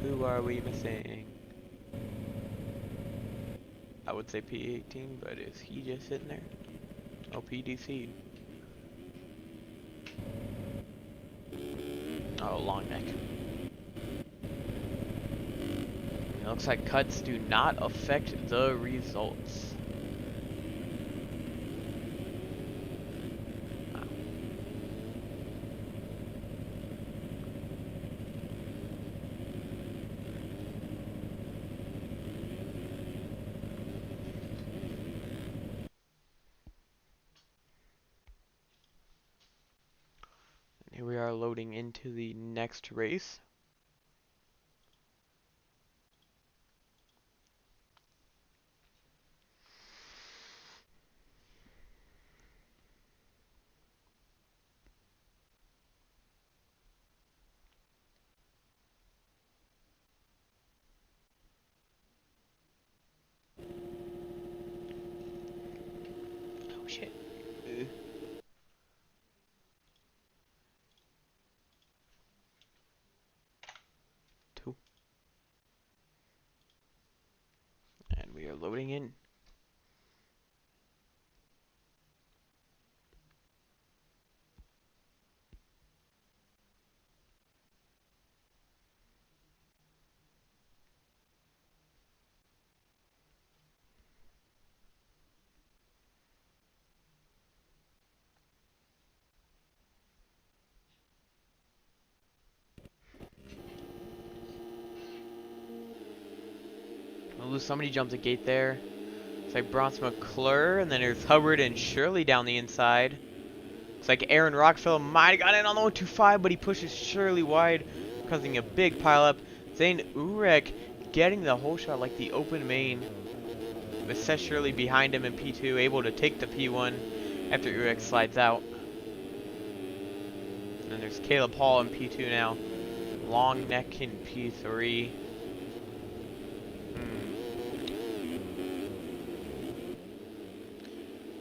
Who are we missing? I would say P18, but is he just sitting there? Oh, PDC. Oh, long neck. It looks like cuts do not affect the results. Here we are loading into the next race. Oh shit. Two. And we are loading in. Somebody jumped the gate there. It's like Bronson McClure, and then there's Hubbard and Shirley down the inside. It's like Aaron Rockfield might have got in on the 125, but he pushes Shirley wide, causing a big pileup. Zane Urek getting the whole shot like the open main. With Seth Shirley behind him in P2, able to take the P1 after Urek slides out. And there's Caleb Hall in P2 now. Long neck in P3.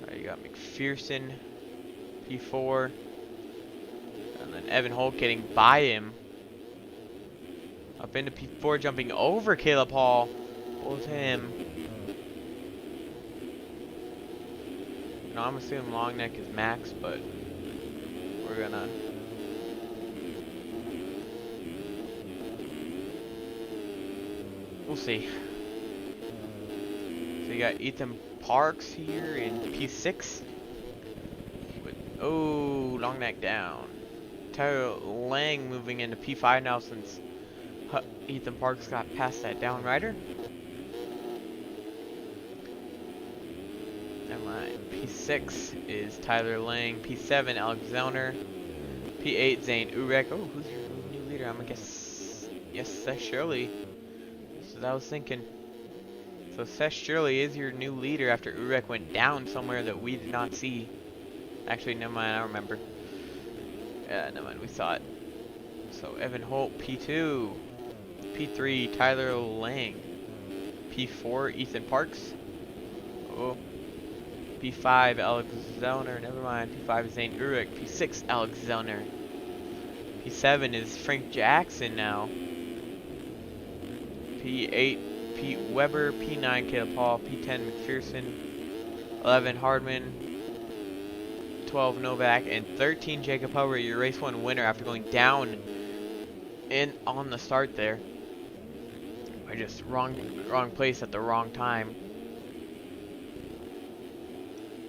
Alright, you got McPherson, P4. And then Evan Holt getting by him. Up into P4, jumping over Caleb Hall. Pulls him. No, I'm assuming long neck is max, but we're gonna. We'll see. So you got Ethan Parks here in P6. Oh, long neck down. Tyler Lang moving into P5 now since Ethan Parks got past that down rider. Never mind. P6 is Tyler Lang. P7, Alex Zellner. P8, Zane Urek. Oh, who's your new leader? I'm gonna guess. Yes, Seth Shirley. That's what I was thinking. So Seth Shirley is your new leader after Urek went down somewhere that we did not see. Actually, never mind, I remember. Yeah, never mind, we saw it. So Evan Holt, P2. P3, Tyler Lang. P4, Ethan Parks. Oh. P5, Alex Zellner. Never mind. P5 is Zane Urek. P6, Alex Zellner. P7 is Frank Jackson now. P8, Pete Weber. P9, Caleb Hall. P10, McPherson. 11, Hardman. 12, Novak. And 13, Jacob Hubbard, your race 1 winner after going down on the start there. I just wrong place at the wrong time.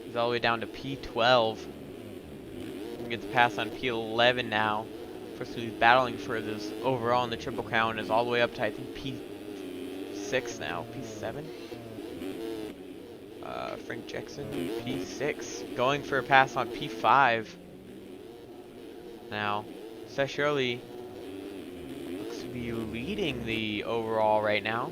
He's all the way down to P12. He gets pass on P11 now. First, he's battling for this overall in the Triple Crown. Is all the way up to I think P6 now. P7. Frank Jackson, P6. Going for a pass on P5. Now, Seth Shirley looks to be leading the overall right now.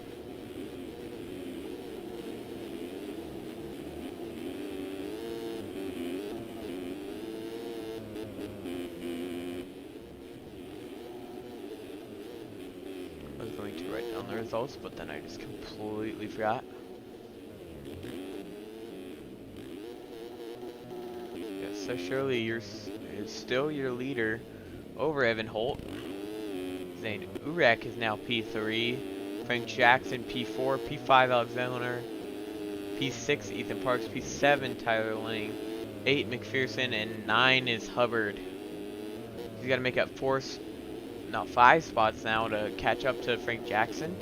on the results, but then I just completely forgot. Yes, so surely is still your leader over Evan Holt. Zane Urek is now P3. Frank Jackson P4, P5 Alexander, P6 Ethan Parks, P7 Tyler Lang, 8 McPherson, and 9 is Hubbard. He's got to make up 5 spots now to catch up to Frank Jackson.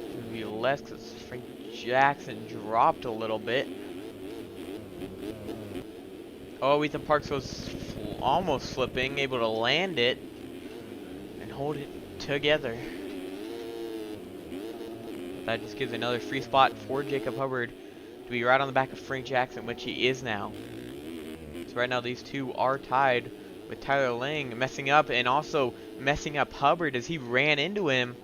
It's going to be less because Frank Jackson dropped a little bit. Oh, Ethan Parks was almost flipping, able to land it and hold it together. That just gives another free spot for Jacob Hubbard to be right on the back of Frank Jackson, which he is now. So right now these two are tied with Tyler Lang messing up and also messing up Hubbard as he ran into him.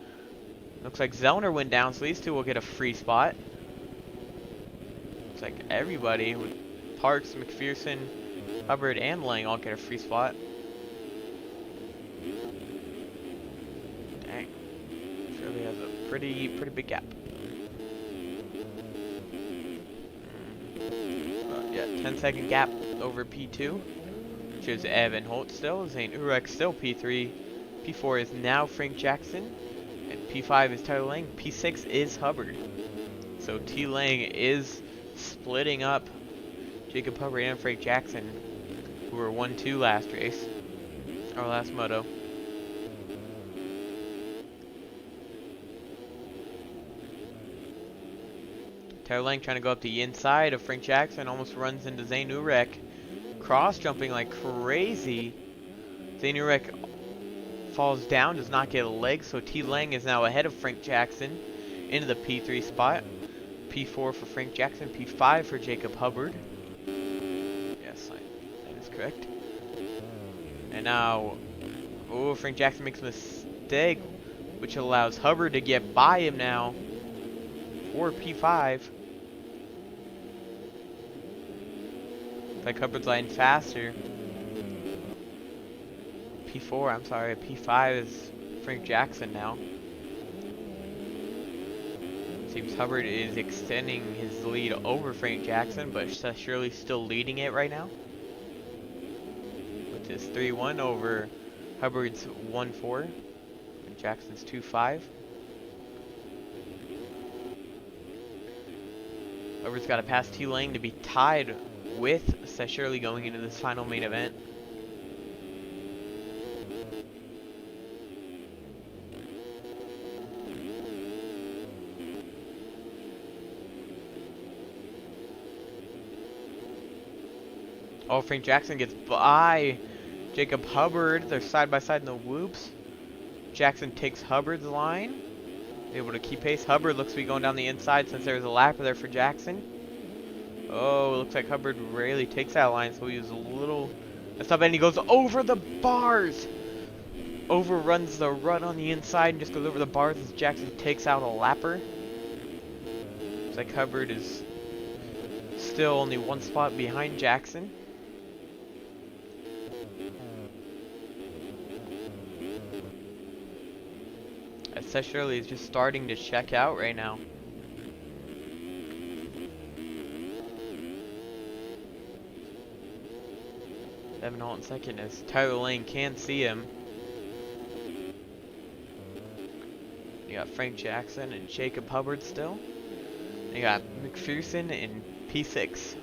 Looks like Zellner went down, so these two will get a free spot. Looks like everybody with Parks, McPherson, Hubbard, and Lang all get a free spot. Dang. Surely has a pretty big gap. Yeah, 10-second gap over P2, which is Evan Holt still. Zane Urek still P3. P4 is now Frank Jackson. And P5 is Tyler Lang. P6 is Hubbard. So T Lang is splitting up Jacob Hubbard and Frank Jackson, who were 1-2 last race, or last moto. Tyler Lang trying to go up the inside of Frank Jackson, almost runs into Zane Urek. Cross jumping like crazy. Zane Urek falls down, does not get a leg, so T Lang is now ahead of Frank Jackson into the P3 spot. P4 for Frank Jackson, P5 for Jacob Hubbard. Yes, that is correct. And now, oh, Frank Jackson makes a mistake, which allows Hubbard to get by him now for P5. Like Hubbard's line faster. P4, I'm sorry, P5 is Frank Jackson now. Seems Hubbard is extending his lead over Frank Jackson, but surely still leading it right now. With his 3-1 over Hubbard's 1-4 and Jackson's 2-5. Hubbard's got to pass T Lang to be tied with Shirley going into this final main event. Oh, Frank Jackson gets by Jacob Hubbard. They're side by side in the whoops. Jackson takes Hubbard's line. Able to keep pace. Hubbard looks to be going down the inside since there's a lapper there for Jackson. Oh, it looks like Hubbard rarely takes that line, so he was a little messed up, and he goes over the bars. Overruns the run on the inside and just goes over the bars as Jackson takes out a lapper. Looks like Hubbard is still only one spot behind Jackson. As Seth Shirley is just starting to check out right now. Evan Holt in second as Tyler Lang can see him. You got Frank Jackson and Jacob Hubbard still. You got McPherson in P6.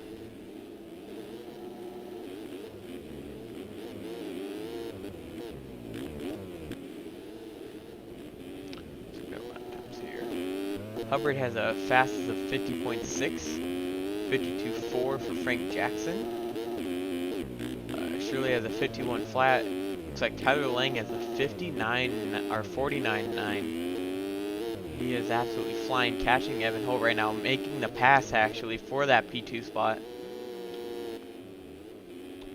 Hubbard has a fastest of 50.6, 52.4 for Frank Jackson. Shirley has a 51 flat. Looks like Tyler Lang has a 59 or 49.9. He is absolutely flying, catching Evan Holt right now, making the pass actually for that P2 spot.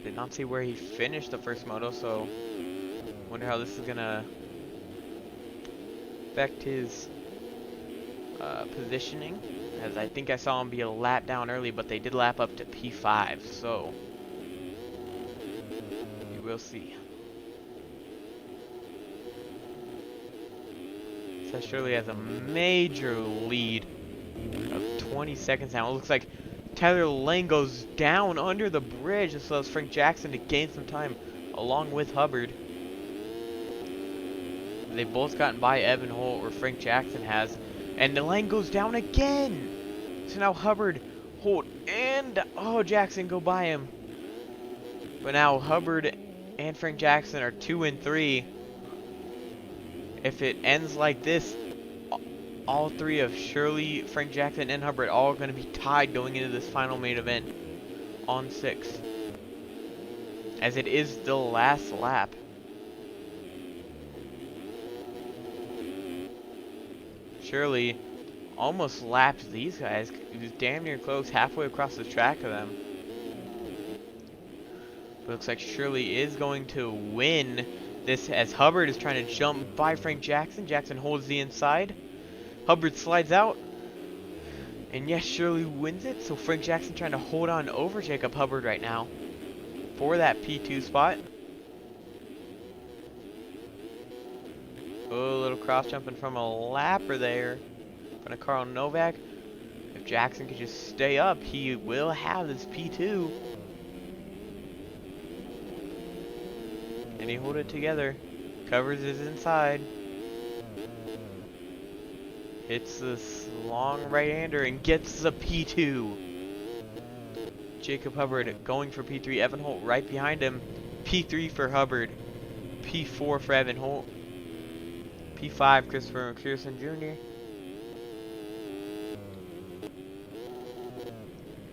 Did not see where he finished the first moto, so wonder how this is gonna affect his positioning, as I think I saw him be a lap down early, but they did lap up to P5, so we will see. Seth Shirley has a major lead of 20 seconds now. It looks like Tyler Lane goes down under the bridge. This allows Frank Jackson to gain some time along with Hubbard. They've both gotten by Evan Holt, or Frank Jackson has. And the Lane goes down again. So now Hubbard, Holt, and Jackson go by him. But now Hubbard and Frank Jackson are 2 and 3. If it ends like this, all three of Shirley, Frank Jackson, and Hubbard all going to be tied going into this final main event on 6. As it is the last lap. Shirley almost lapped these guys. He was damn near close, halfway across the track of them. But looks like Shirley is going to win this as Hubbard is trying to jump by Frank Jackson. Jackson holds the inside. Hubbard slides out. And yes, Shirley wins it. So Frank Jackson trying to hold on over Jacob Hubbard right now for that P2 spot. Oh, a little cross jumping from a lapper there. In front of Carl Novak. If Jackson could just stay up, he will have this P2. And he hold it together. Covers his inside. Hits this long right-hander and gets the P2. Jacob Hubbard going for P3. Evan Holt right behind him. P3 for Hubbard. P4 for Evan Holt. P5 Christopher McPherson Jr.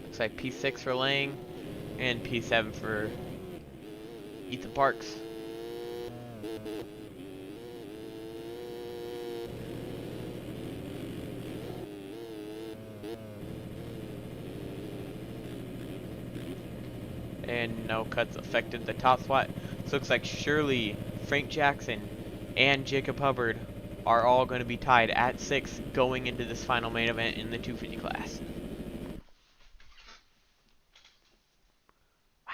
Looks like P6 for Lang. And P7 for Ethan Parks. And no cuts affected the top spot. So it looks like Shirley, Frank Jackson, and Jacob Hubbard are all going to be tied at 6 going into this final main event in the 250 class. Wow.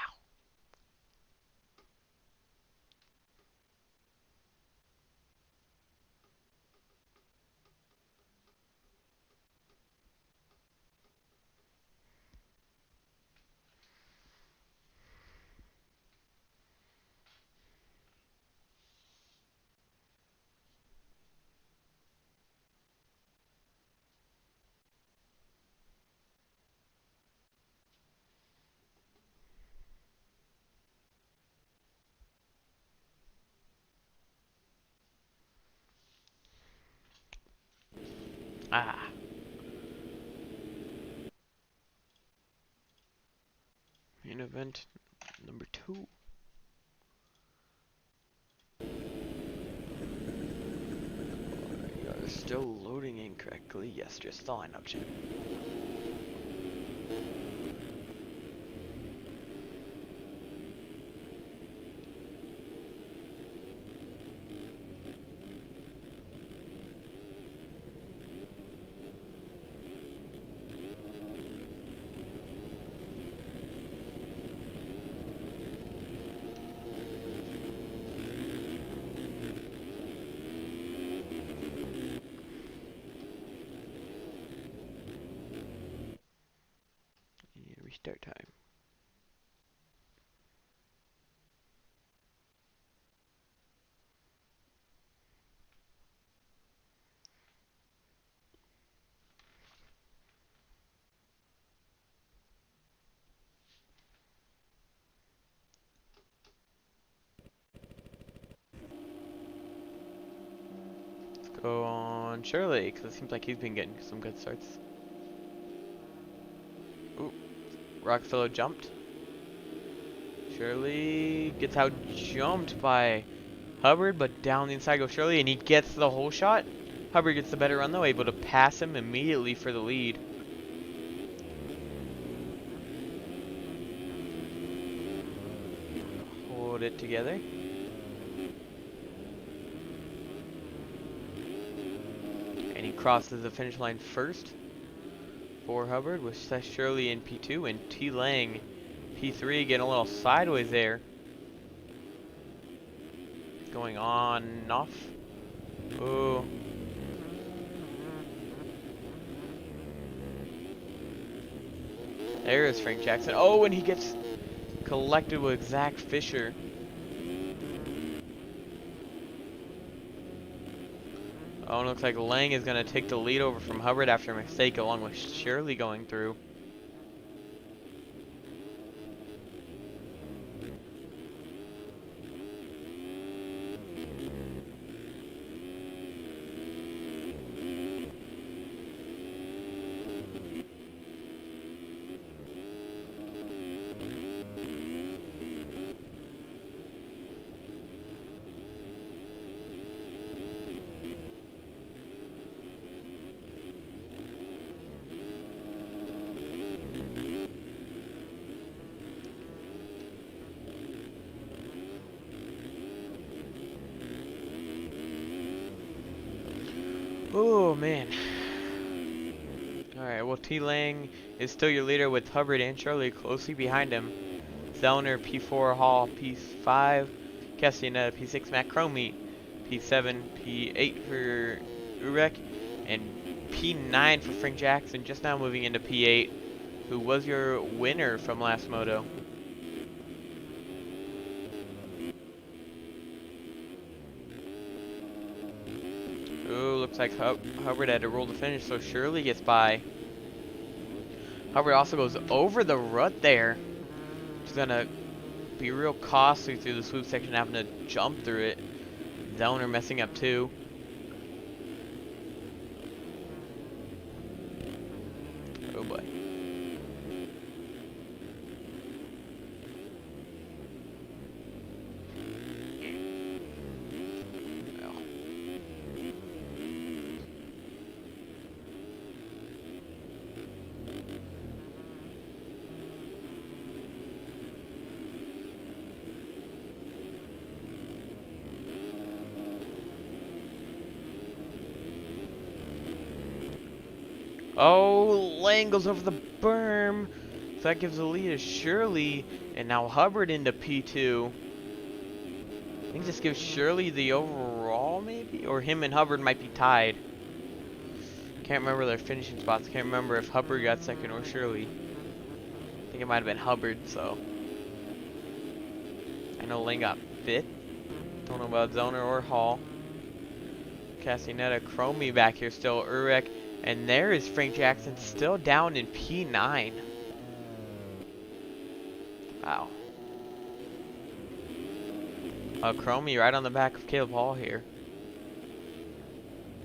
Ah. Main event number 2. You're still loading incorrectly. Yes, just the lineup check. Restart time. Let's go on Shirley, because it seems like he's been getting some good starts. Ooh, Rockefeller jumped. Shirley gets out jumped by Hubbard, but down the inside goes Shirley, and he gets the whole shot. Hubbard gets the better run though, able to pass him immediately for the lead. Hold it together. And he crosses the finish line first for Hubbard with Seth Shirley in P2 and T. Lang P3 getting a little sideways there. Going on and off. Oh. There is Frank Jackson. Oh, and he gets collected with Zach Fisher. Oh, and it looks like Lang is going to take the lead over from Hubbard after a mistake, along with Shirley going through. Oh, man. Alright, well, T. Lang is still your leader with Hubbard and Shirley closely behind him. Zellner, P4, Hall, P5, Castaneda, P6, Matt Cromie, P7, P8 for Urek, and P9 for Frank Jackson, just now moving into P8, who was your winner from last moto. Ooh, looks like Hubbard had to roll the finish, so Shirley gets by. Hubbard also goes over the rut there. It's gonna be real costly through the swoop section, having to jump through it. Zellner messing up too. Oh boy. Oh, Lang goes over the berm. So that gives the lead to Shirley. And now Hubbard into P2. I think this gives Shirley the overall, maybe? Or him and Hubbard might be tied. Can't remember their finishing spots. Can't remember if Hubbard got second or Shirley. I think it might have been Hubbard, so. I know Lang got fifth. Don't know about Zellner or Hall. Castaneda, Cromie back here still. Urek. And there is Frank Jackson still down in P9. Wow. Cromie right on the back of Caleb Hall here.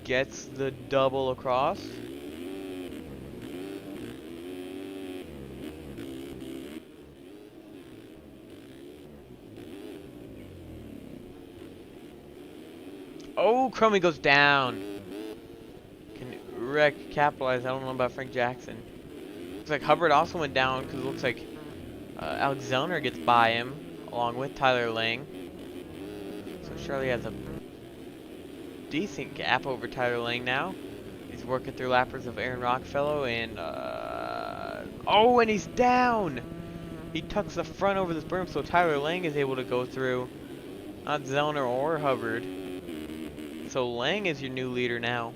Gets the double across. Oh, Cromie goes down. Can Urek capitalize? I don't know about Frank Jackson. Looks like Hubbard also went down because it looks like Alex Zellner gets by him along with Tyler Lang. So Shirley has a decent gap over Tyler Lang now. He's working through lappers of Aaron Rockfellow and oh, and he's down. He tucks the front over this berm, so Tyler Lang is able to go through. Not Zellner or Hubbard. So Lang is your new leader now.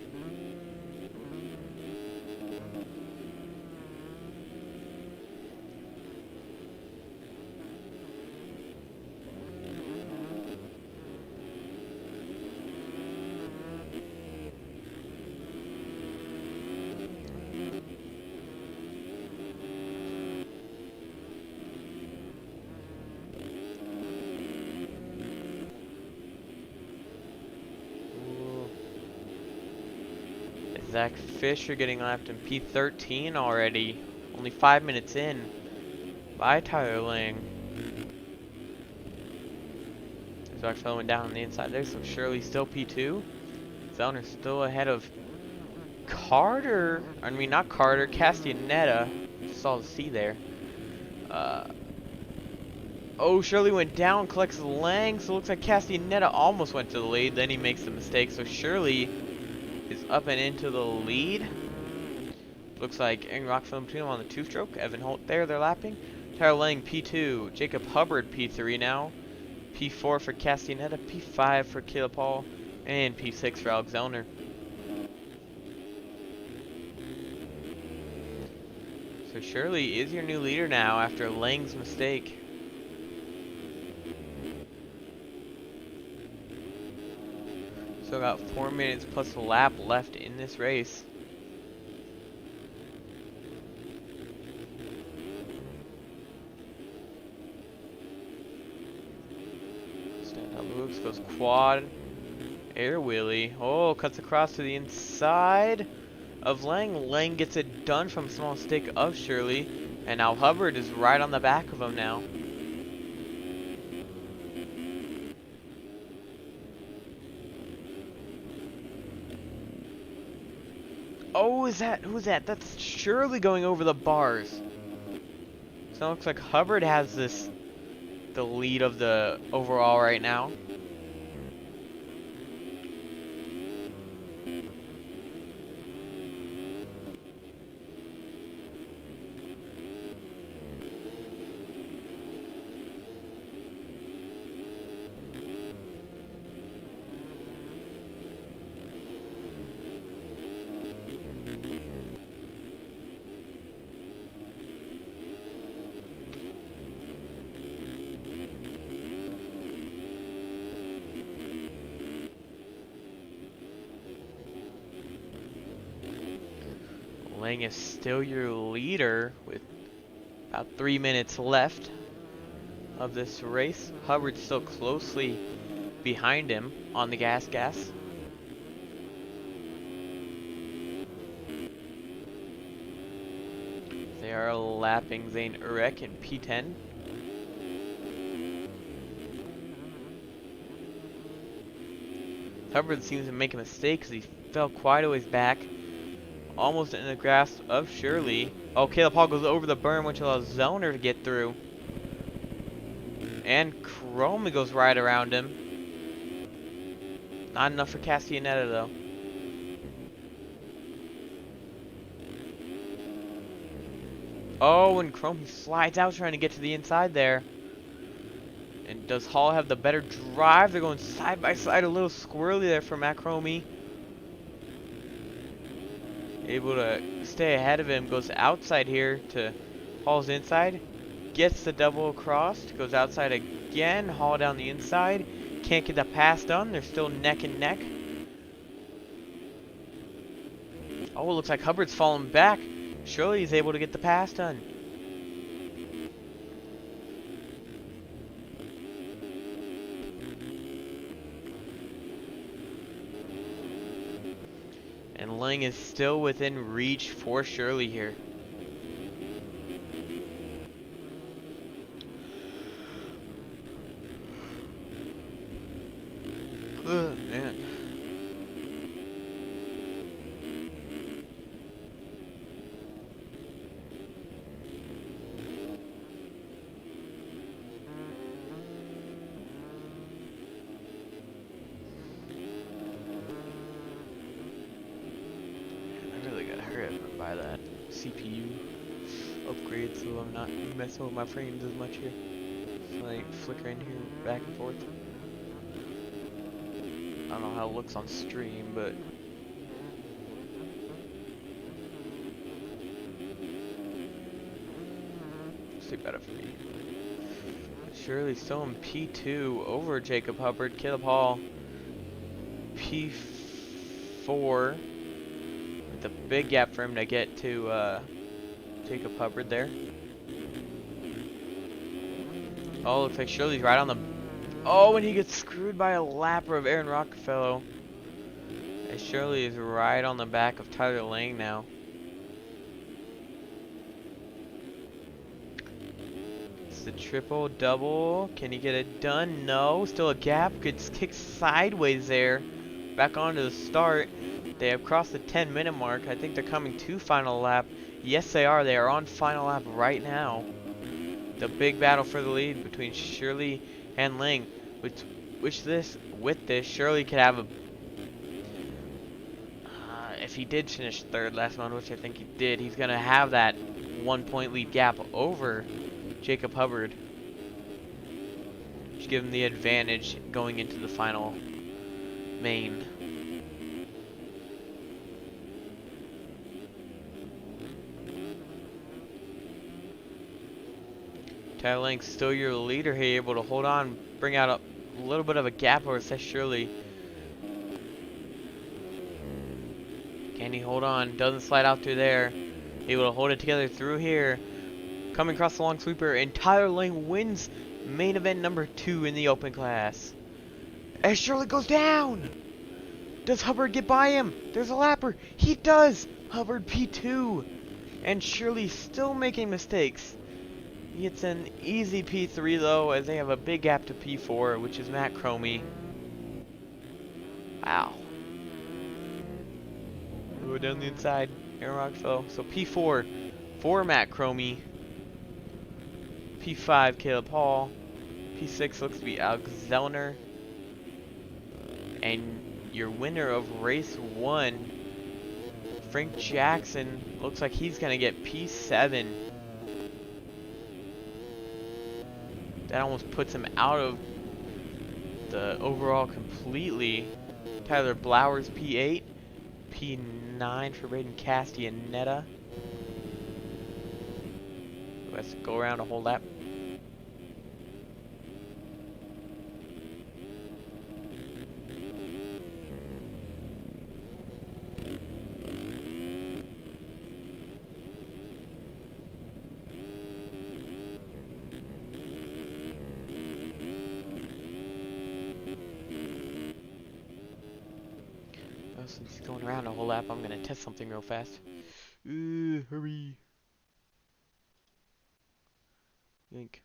Zach Fisher getting lapped in P13 already. Only 5 minutes in. By Tyler Lang. Zach went down on the inside there, so Shirley still P2. Zellner still ahead of Carter. I mean, not Carter, Castaneda. Just saw the C there. Oh, Shirley went down, collects Lang, so it looks like Castaneda almost went to the lead. Then he makes the mistake, so Shirley is up and into the lead. Looks like Aaron Rockfellow between them on the two-stroke. Evan Holt there, they're lapping. Tyler Lang P2. Jacob Hubbard P3 now. P4 for Castaneda. P5 for Caleb Hall. And P6 for Alex Zellner. So Shirley is your new leader now after Lang's mistake. So got 4 minutes plus a lap left in this race. Stand up loops, goes quad, air wheelie. Oh, cuts across to the inside of Lang. Lang gets it done from small mistake of Shirley. And now Hubbard is right on the back of him now. Oh, who's that? That's Shirley going over the bars. So it looks like Hubbard has the lead of the overall right now. Lang is still your leader with about 3 minutes left of this race. Hubbard's still closely behind him on the gas. They are lapping Zane Urek in P10. Hubbard seems to make a mistake because he fell quite a ways back. Almost in the grasp of Shirley. Oh, Caleb Hall goes over the berm, which allows Zoner to get through. And Chrome goes right around him. Not enough for Castellaneta, though. Oh, and Chrome slides out trying to get to the inside there. And does Hall have the better drive? They're going side by side, a little squirrely there for Matt Cromie. Able to stay ahead of him, goes outside here to Hall's inside, gets the double across, goes outside again, Hall down the inside, can't get the pass done, they're still neck and neck. Oh, it looks like Hubbard's falling back. Surely he's able to get the pass done. And Lang is still within reach for Shirley here. Oh, man. Buy that CPU upgrade so I'm not messing with my frames as much here. So I flickering here back and forth. I don't know how it looks on stream, but stay better for me. Shirley still in P2 over Jacob Hubbard. Caleb Hall P4. The big gap for him to get to Jacob Hubbard there. Oh, looks like Shirley's right on the... Oh, and he gets screwed by a lapper of Aaron Rockefeller. And Shirley is right on the back of Tyler Lang now. It's the triple double. Can he get it done? No. Still a gap. Gets kicked sideways there. Back onto the start. They have crossed the 10-minute mark. I think they're coming to final lap. Yes, they are. They are on final lap right now. The big battle for the lead between Shirley and Lang. With this, Shirley could have a... if he did finish third last month, which I think he did, he's going to have that 1-point lead gap over Jacob Hubbard. Just give him the advantage going into the final main. Tyler Lang's still your leader here, able to hold on, bring out a little bit of a gap over Seth Shirley. Can he hold on? Doesn't slide out through there. Able to hold it together through here. Coming across the long sweeper, and Tyler Lang wins main event number 2 in the open class. As Shirley goes down! Does Hubbard get by him? There's a lapper. He does! Hubbard P2. And Shirley still making mistakes. It's an easy P3 though, as they have a big gap to P4, which is Matt Cromie. Wow. Go down the inside. Aaron Rockfell. So P4 for Matt Cromie. P5 Caleb Hall. P6 looks to be Alex Zellner. And your winner of race 1, Frank Jackson, looks like he's going to get P7. That almost puts him out of the overall completely. Tyler Blowers P8. P9 for Braden Castianeta. Who has to go around a whole lap. Since he's going around a whole lap, I'm gonna test something real fast. Hurry. Yank.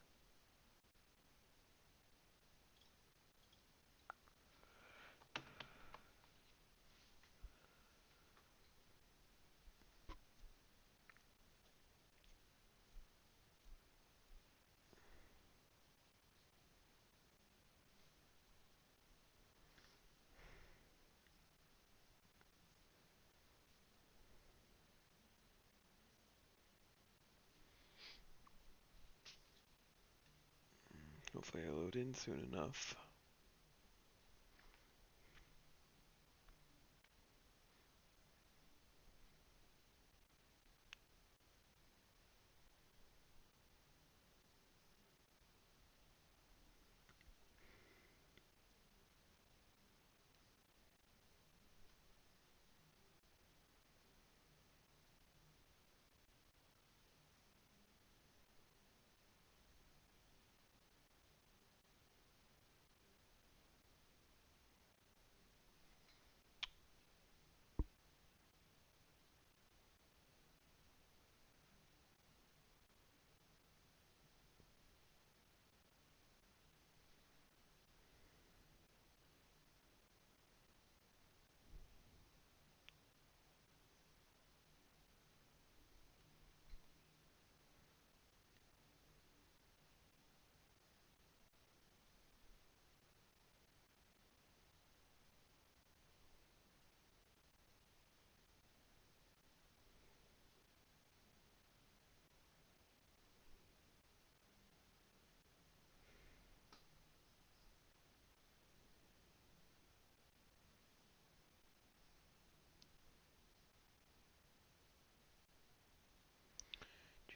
Hopefully I load in soon enough.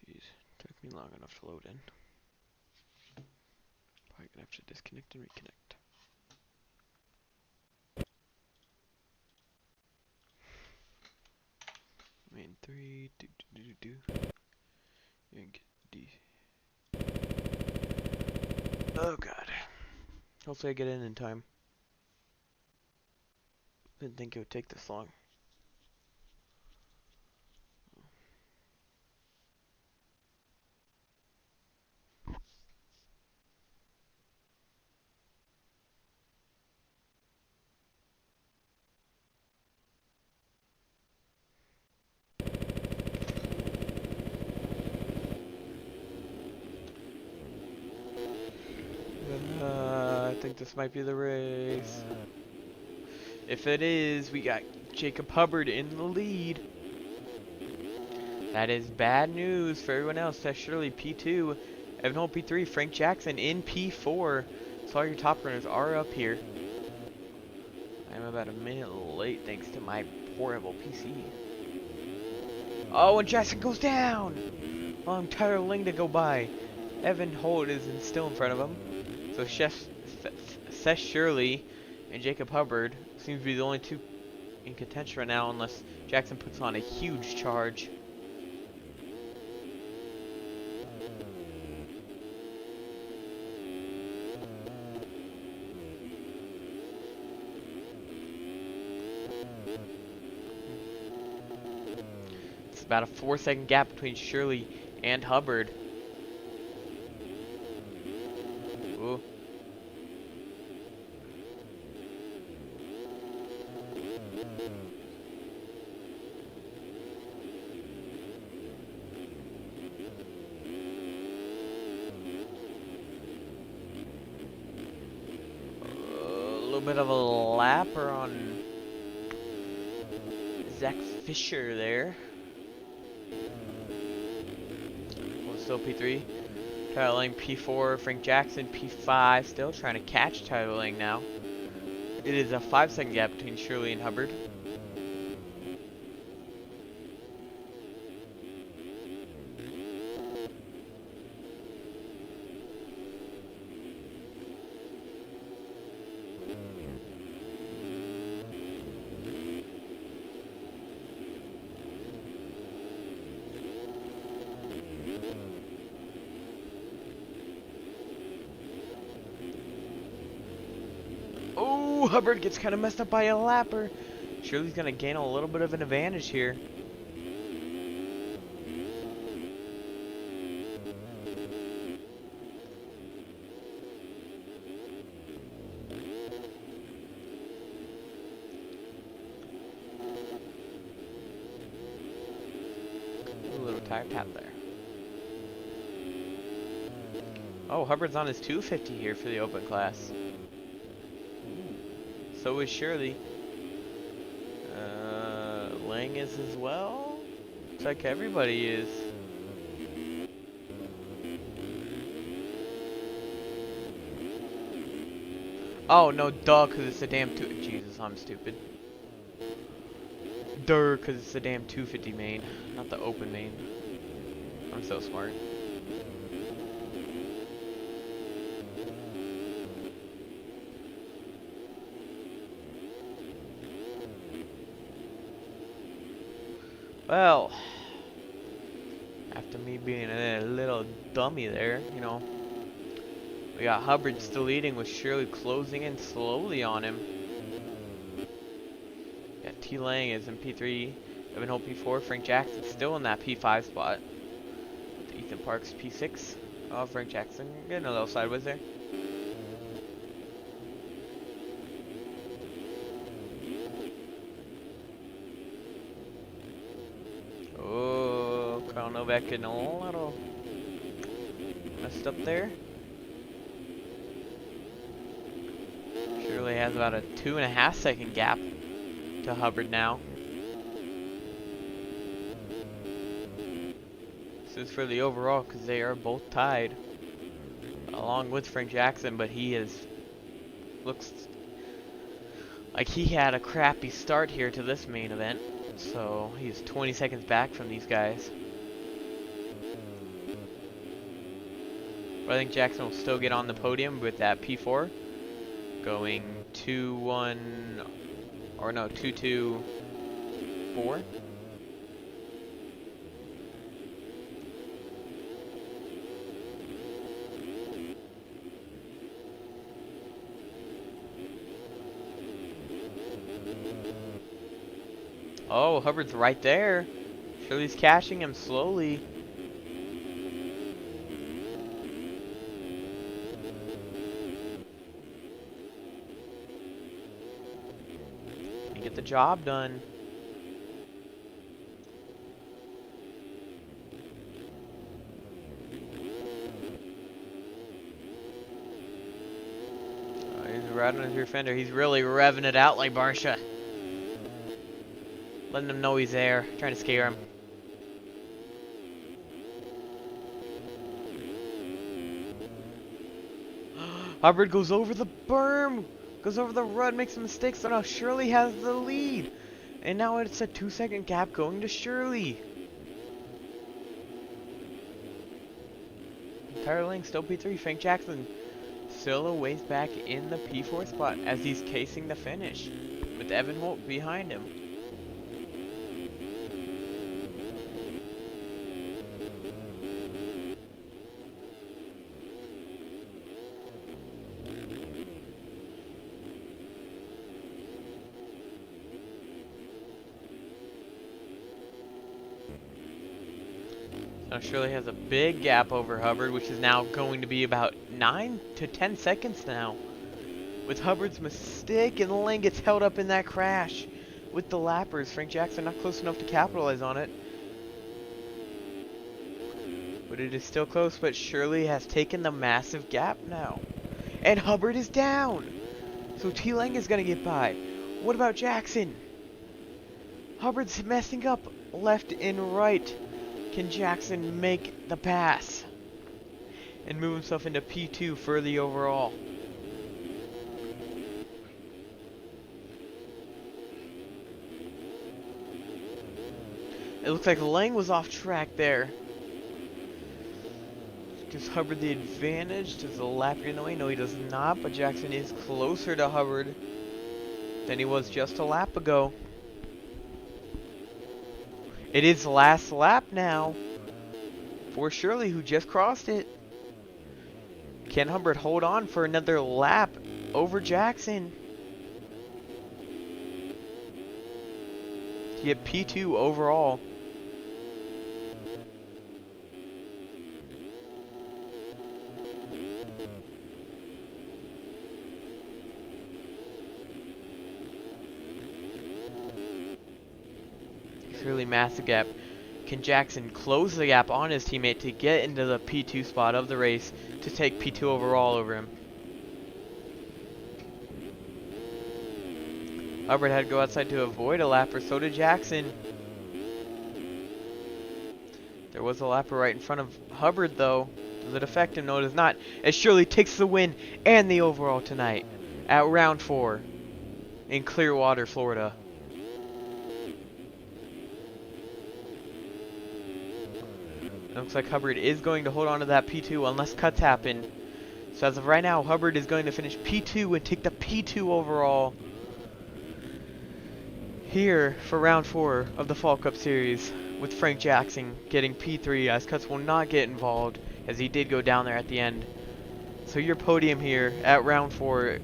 Jeez, took me long enough to load in. Probably gonna have to disconnect and reconnect. Main 3, Yank D. Oh god. Hopefully I get in time. Didn't think it would take this long. I think this might be the race. If it is, we got Jacob Hubbard in the lead. That is bad news for everyone else. That's Shirley P2, Evan Holt P3, Frank Jackson in P4. So all your top runners are up here. I'm about a minute late thanks to my portable PC. Oh, and Jackson goes down! Allowing Tyler Lang to go by. Evan Holt is still in front of him. So Seth Shirley and Jacob Hubbard seems to be the only two in contention right now, unless Jackson puts on a huge charge. It's about a 4-second gap between Shirley and Hubbard. Ooh. A little bit of a lapper on Zach Fisher there. Well, still P3. Tyler Lang P4, Frank Jackson P5, still trying to catch Tyler Lang now. It is a 5-second gap between Shirley and Hubbard. Oh, Hubbard gets kind of messed up by a lapper. Shirley's going to gain a little bit of an advantage here. A little tire tap there. Oh, Hubbard's on his 250 here for the open class. So is Shirley. Lang is as well. Looks like everybody is. Oh no, duh, cause it's a damn Jesus, I'm stupid. Duh, cause it's a damn 250 main, not the open main. I'm so smart. Well, after me being a little dummy there, you know, we got Hubbard still leading with Shirley closing in slowly on him. Yeah, T. Lang is in P3, Evan Holt P4, Frank Jackson still in that P5 spot. Ethan Parks P6. Oh, Frank Jackson getting a little sideways there. Novak getting a little messed up there. Shirley has about a 2.5-second gap to Hubbard now. This is for the overall because they are both tied, along with Frank Jackson, but looks like he had a crappy start here to this main event, so he's 20 seconds back from these guys. But I think Jackson will still get on the podium with that P4. Going 2-1, or no, 2-2-4. Oh, Hubbard's right there. Shirley's catching him slowly. Get the job done. He's right on his rear fender. He's really revving it out like Barsha. Letting him know he's there. Trying to scare him. Hubbard goes over the berm. Goes over the rut, makes some mistakes, so now Shirley has the lead. And now it's a 2-second gap going to Shirley. Tyler Lang still P3. Frank Jackson still a ways back in the P4 spot as he's casing the finish with Evan Holt behind him. Now Shirley has a big gap over Hubbard, which is now going to be about 9 to 10 seconds now. With Hubbard's mistake, and Lang gets held up in that crash with the lappers. Frank Jackson not close enough to capitalize on it. But it is still close, but Shirley has taken the massive gap now. And Hubbard is down! So T. Lang is going to get by. What about Jackson? Hubbard's messing up left and right. Can Jackson make the pass and move himself into P2 for the overall? It looks like Lang was off track there. Gives Hubbard the advantage. Does the lap get in the way? No, he does not, but Jackson is closer to Hubbard than he was just a lap ago. It is last lap now for Shirley, who just crossed it. Can Hubbard hold on for another lap over Jackson to get P2 overall? Really massive gap. Can Jackson close the gap on his teammate to get into the P2 spot of the race to take P2 overall over him? Hubbard had to go outside to avoid a lapper, so did Jackson. There was a lapper right in front of Hubbard though. Does it affect him? No, it does not. As Shirley takes the win and the overall tonight at round 4 in Clearwater, Florida. It looks like Hubbard is going to hold on to that P2 unless cuts happen. So as of right now, Hubbard is going to finish P2 and take the P2 overall here for round 4 of the Fall Cup Series, with Frank Jackson getting P3 as cuts will not get involved as he did go down there at the end. So your podium here at round 4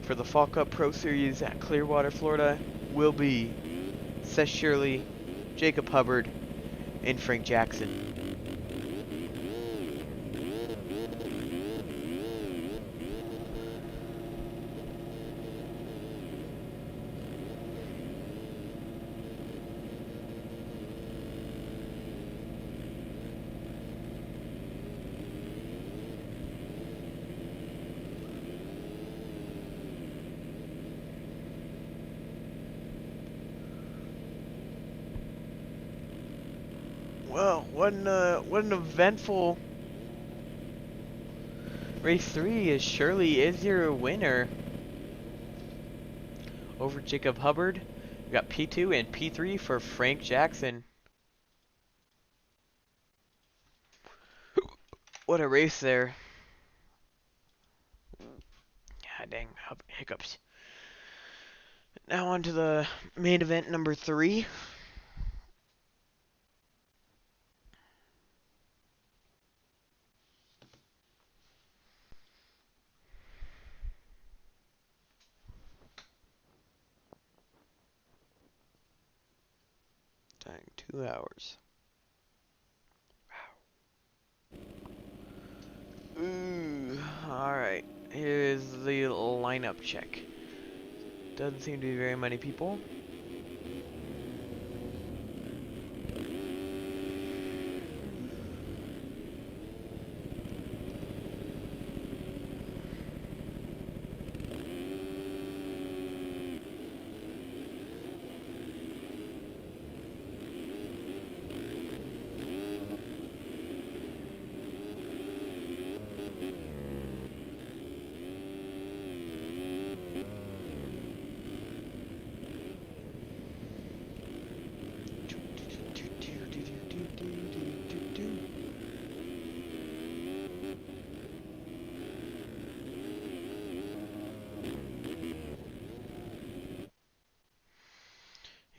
for the Fall Cup Pro Series at Clearwater, Florida will be Seth Shirley, Jacob Hubbard, and Frank Jackson. Well, what an eventful race 3 as Shirley is your winner over Jacob Hubbard. We got P2 and P3 for Frank Jackson. What a race there. God dang, hiccups. Now on to the main event number 3. Dang, 2 hours. Wow. Ooh, alright. Here's the lineup check. Doesn't seem to be very many people.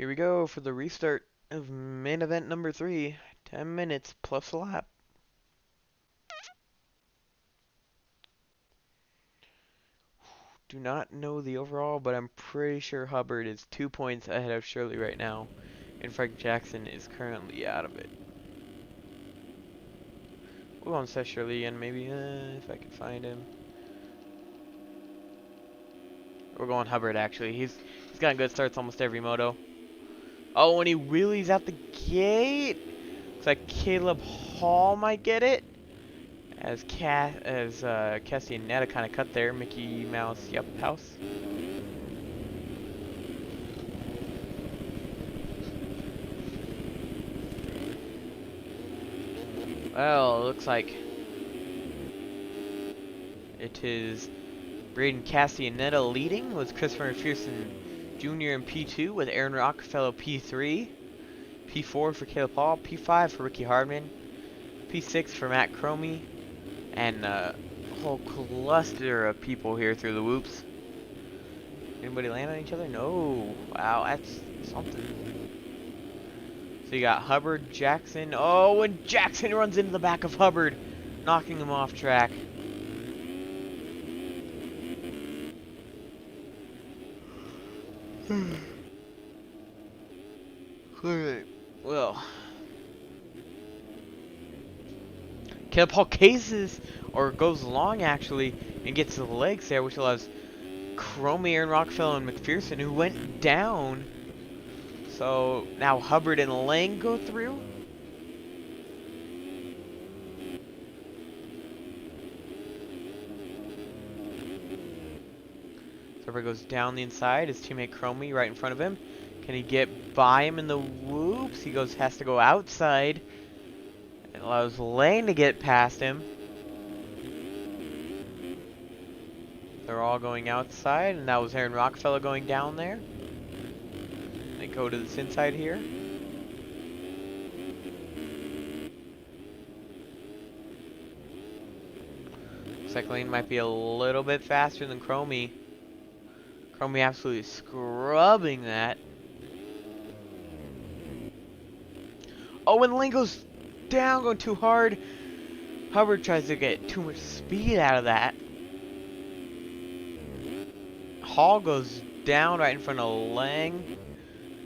Here we go for the restart of main event number 3. 10 minutes plus a lap. Do not know the overall, but I'm pretty sure Hubbard is 2 points ahead of Shirley right now. And Frank Jackson is currently out of it. We'll go on Seth Shirley and maybe, if I can find him. We're going Hubbard actually. He's gotten good starts almost every moto. Oh, and he wheelies out the gate. Looks like Caleb Hall might get it. As Cassie and Netta kind of cut there. Mickey Mouse, yep, house. Well, it looks like it is Braden, Cassie, and Netta leading with Christopher McPherson Jr. in P2 with Aaron Rockefeller P3. P4 for Caleb Hall, P5 for Ricky Hardman, P6 for Matt Cromie, and a whole cluster of people here through the whoops. Anybody land on each other? No. Wow, that's something. So you got Hubbard, Jackson. Oh, and Jackson runs into the back of Hubbard, knocking him off track. Alright, well. Caleb Hall cases, or goes long actually, and gets to the legs there, which allows Cromie, Aaron Rockefeller, and McPherson, who went down. So now Hubbard and Lang go through. So Hubbard goes down the inside. His teammate Cromie right in front of him. Can he get by him in the whoops? He has to go outside. It allows Lang to get past him. They're all going outside, and that was Aaron Rockefeller going down there. They go to this inside here. Looks like Lane might be a little bit faster than Cromie. Cromie absolutely scrubbing that. Oh, and Lane goes down, going too hard. Hubbard tries to get too much speed out of that. Hall goes down right in front of Lang.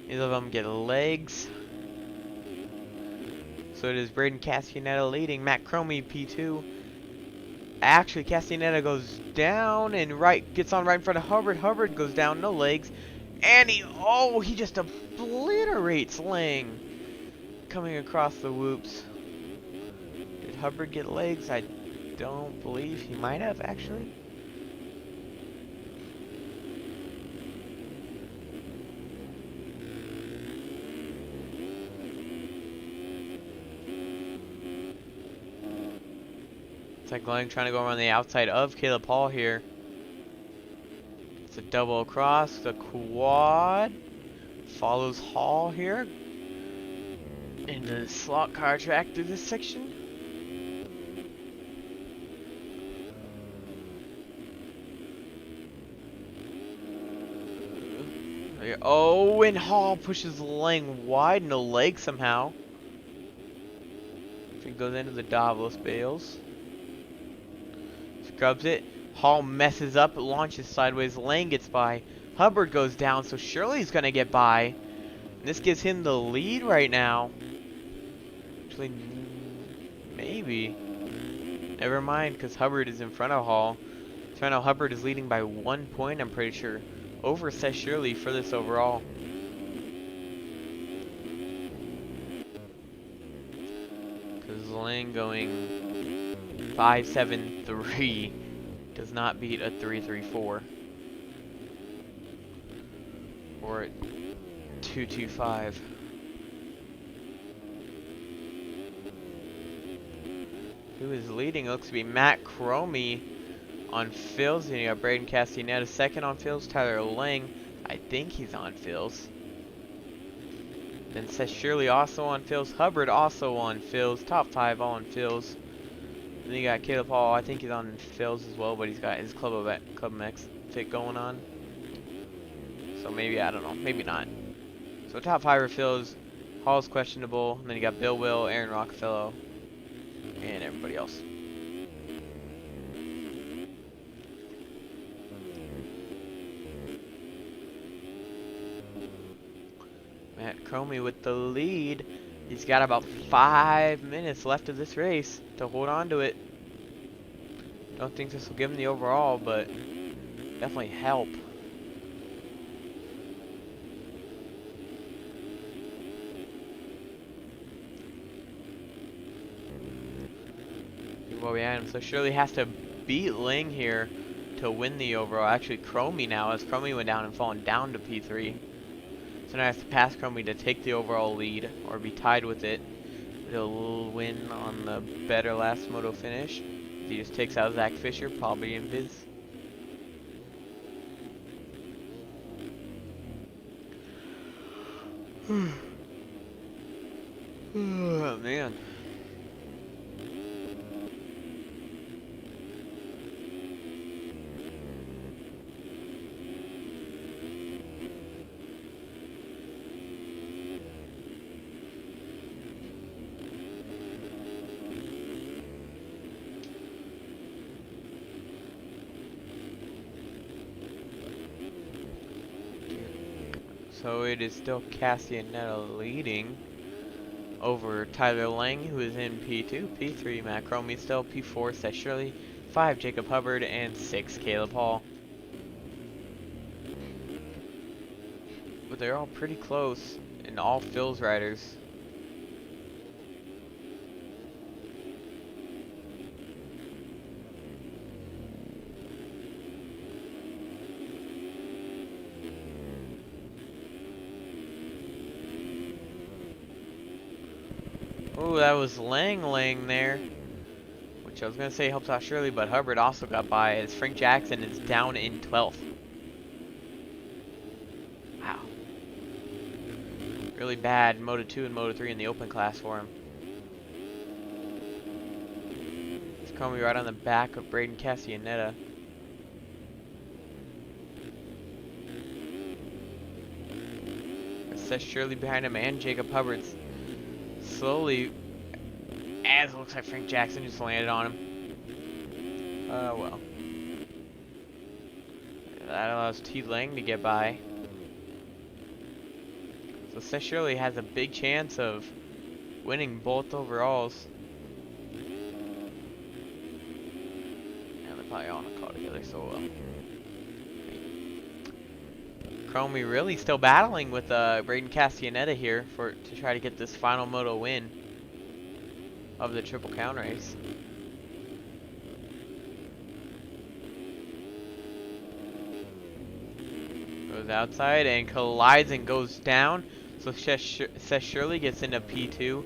Neither of them get legs. So it is Braden Castaneda leading. Matt Cromie P2. Actually, Castaneda goes down and gets on right in front of Hubbard. Hubbard goes down, no legs. And he just obliterates Lang. Coming across the whoops. Did Hubbard get legs? I don't believe he might have actually. It's like Lang trying to go around the outside of Caleb Hall here. It's a double across, the quad. Follows Hall here. Into the slot car track through this section. Oh, and Hall pushes Lang wide, no leg somehow. He goes into the Davos bales. Scrubs it. Hall messes up, launches sideways. Lang gets by. Hubbard goes down, so Shirley's gonna get by. And this gives him the lead right now. Actually, maybe. Never mind, because Hubbard is in front of Hall. So right now Hubbard is leading by 1 point, I'm pretty sure. Over Seth Shirley for this overall. Because Lang going 5.73 does not beat a 3.34. Or 2.25. Who is leading? Looks to be Matt Cromie on Phil's. And you got Braden Castaneda second on Phil's. Tyler Lang, I think he's on Phil's. Then Seth Shirley also on Phil's. Hubbard also on Phil's. Top 5 all on Phil's. Then you got Caleb Hall. I think he's on Phil's as well, but he's got his Club MX fit going on. So maybe, I don't know. Maybe not. So top 5 refills. Hall's questionable. And then you got Bill Will, Aaron Rockefeller, and everybody else. Matt Cromie with the lead. He's got about 5 minutes left of this race to hold on to it. Don't think this will give him the overall, but definitely help. Well, yeah, so Shirley has to beat Ling here to win the overall. Actually, Cromie now, as Cromie went down and fallen down to P3. So now he has to pass Cromie to take the overall lead, or be tied with it. He'll win on the better last moto finish. He just takes out Zach Fisher, probably in Viz. Oh, man. So it is still Cassianetta leading over Tyler Lang, who is in P2, P3 Matt Cromie still, P4 Seth Shirley, 5 Jacob Hubbard, and 6 Caleb Hall. But they're all pretty close, and all Phil's riders. Oh, that was Lang there, which I was going to say helps out Shirley, but Hubbard also got by as Frank Jackson is down in 12th. Wow. Really bad Moto 2 and Moto 3 in the open class for him. It's Cromie right on the back of Braden Cassianetta. Seth Shirley behind him and Jacob Hubbard's slowly, as it looks like Frank Jackson just landed on him. Well. That allows T. Lang to get by. So Seth Shirley has a big chance of winning both overalls. And they're probably all on a call together, so Cromie really still battling with Braden Cassianetta here to try to get this final moto win of the Triple Crown race. Goes outside and collides and goes down. So Seth Shirley gets into P2.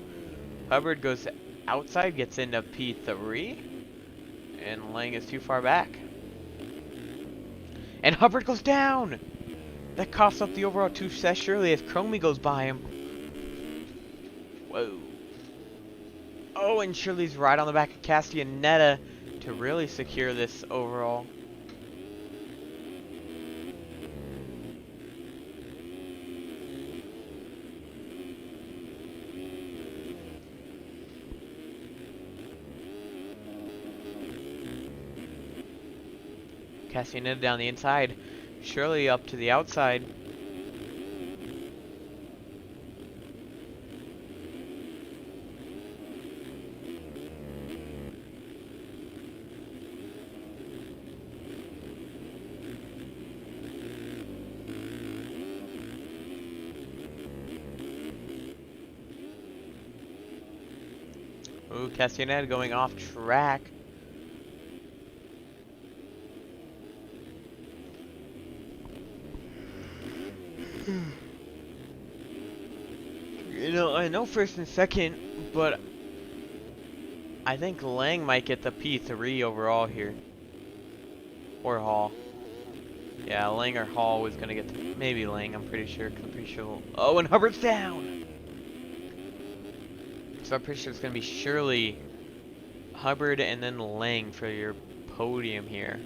Hubbard goes outside, gets into P3. And Lang is too far back. And Hubbard goes down! That coughs up the overall to Seth Shirley as Cromie goes by him. Whoa. Oh, and Shirley's right on the back of Castianetta to really secure this overall. Castianetta down the inside. Shirley up to the outside. Ooh, Castianetta going off track. You know, I know first and second, but I think Lang might get the P3 overall here. Or Hall. Yeah, Lang or Hall was gonna get the, maybe Lang, I'm pretty sure. Oh, and Hubbard's down! So I'm pretty sure it's gonna be Shirley, Hubbard, and then Lang for your podium here.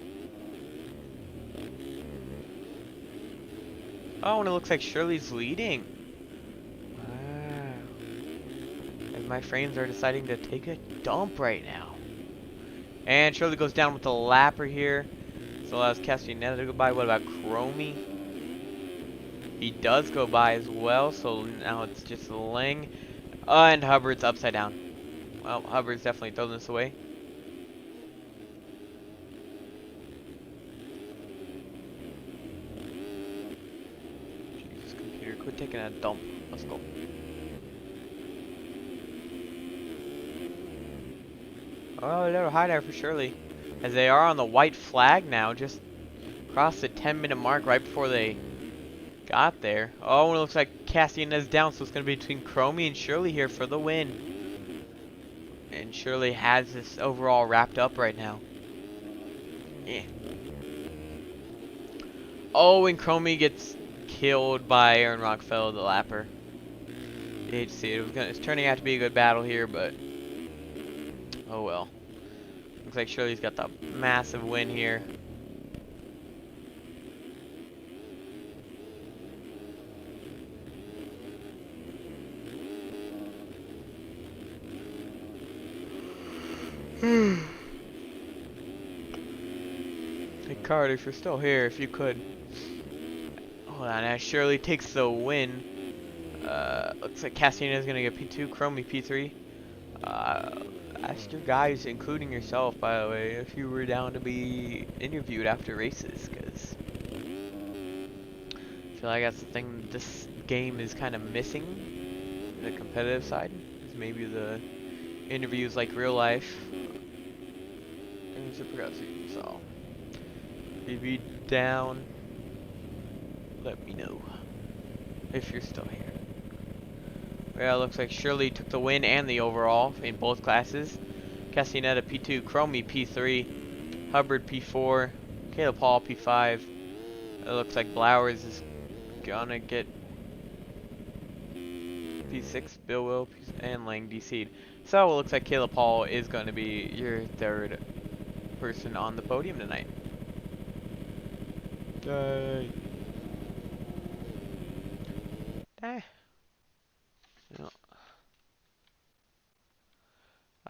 Oh, and it looks like Shirley's leading. my frames are deciding to take a dump right now. And Shirley goes down with the lapper here. So allows Castaneda to go by. What about Chromie? He does go by as well, so now it's just Ling. And Hubbard's upside down. Well, Hubbard's definitely throwing this away. Jesus, computer, quit taking a dump. Let's go. Oh, a little high there for Shirley. As they are on the white flag now, just crossed the 10-minute mark right before they got there. Oh, and it looks like Castaneda's down, so it's going to be between Chromie and Shirley here for the win. And Shirley has this overall wrapped up right now. Yeah. Oh, and Chromie gets killed by Aaron Rockfellow, the lapper. You hate to see it. It's turning out to be a good battle here, but oh well. Looks like Shirley's got the massive win here. Hey Carter, if you're still here, if you could. Hold on, as Shirley takes the win. Looks like Castaneda's gonna get P2, Chromie P3. Ask your guys, including yourself, by the way, if you were down to be interviewed after races, because I feel like that's the thing this game is kind of missing, the competitive side, is maybe the interviews like real life. Things are progressing, so if you're down, let me know if you're still here. Yeah, it looks like Shirley took the win and the overall in both classes. Castaneda P2, Chromie P3, Hubbard P4, Caleb Paul P5. It looks like Blowers is gonna get P6, Bill Will, and Lang DC'd. So it looks like Caleb Paul is gonna be your third person on the podium tonight. Yay! No.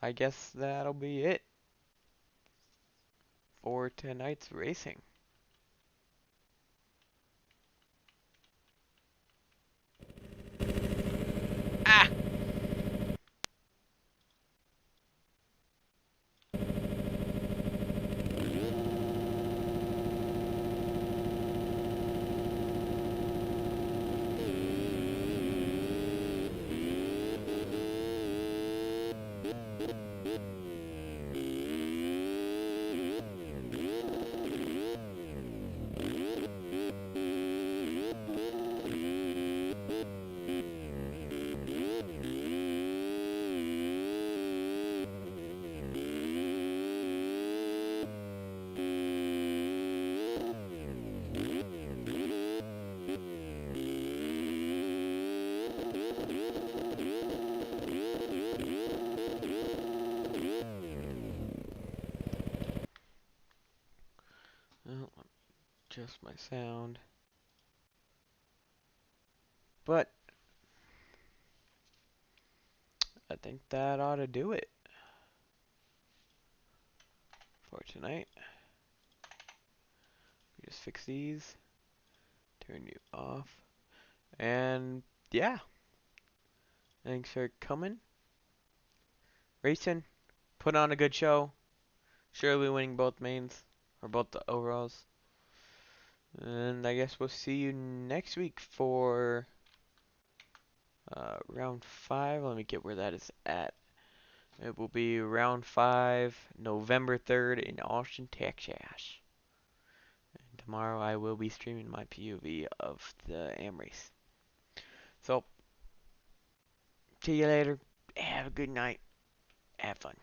I guess that'll be it for tonight's racing. Ah! Well, just my sound. But I think that ought to do it for tonight. We just fix these, turn you off, and yeah. Thanks for coming, racing, put on a good show. Surely winning both mains or both the overalls. And I guess we'll see you next week for round 5. Let me get where that is at. It will be round 5, November 3rd in Austin, Texas. And tomorrow I will be streaming my POV of the AM race. So, see you later. Have a good night. Have fun.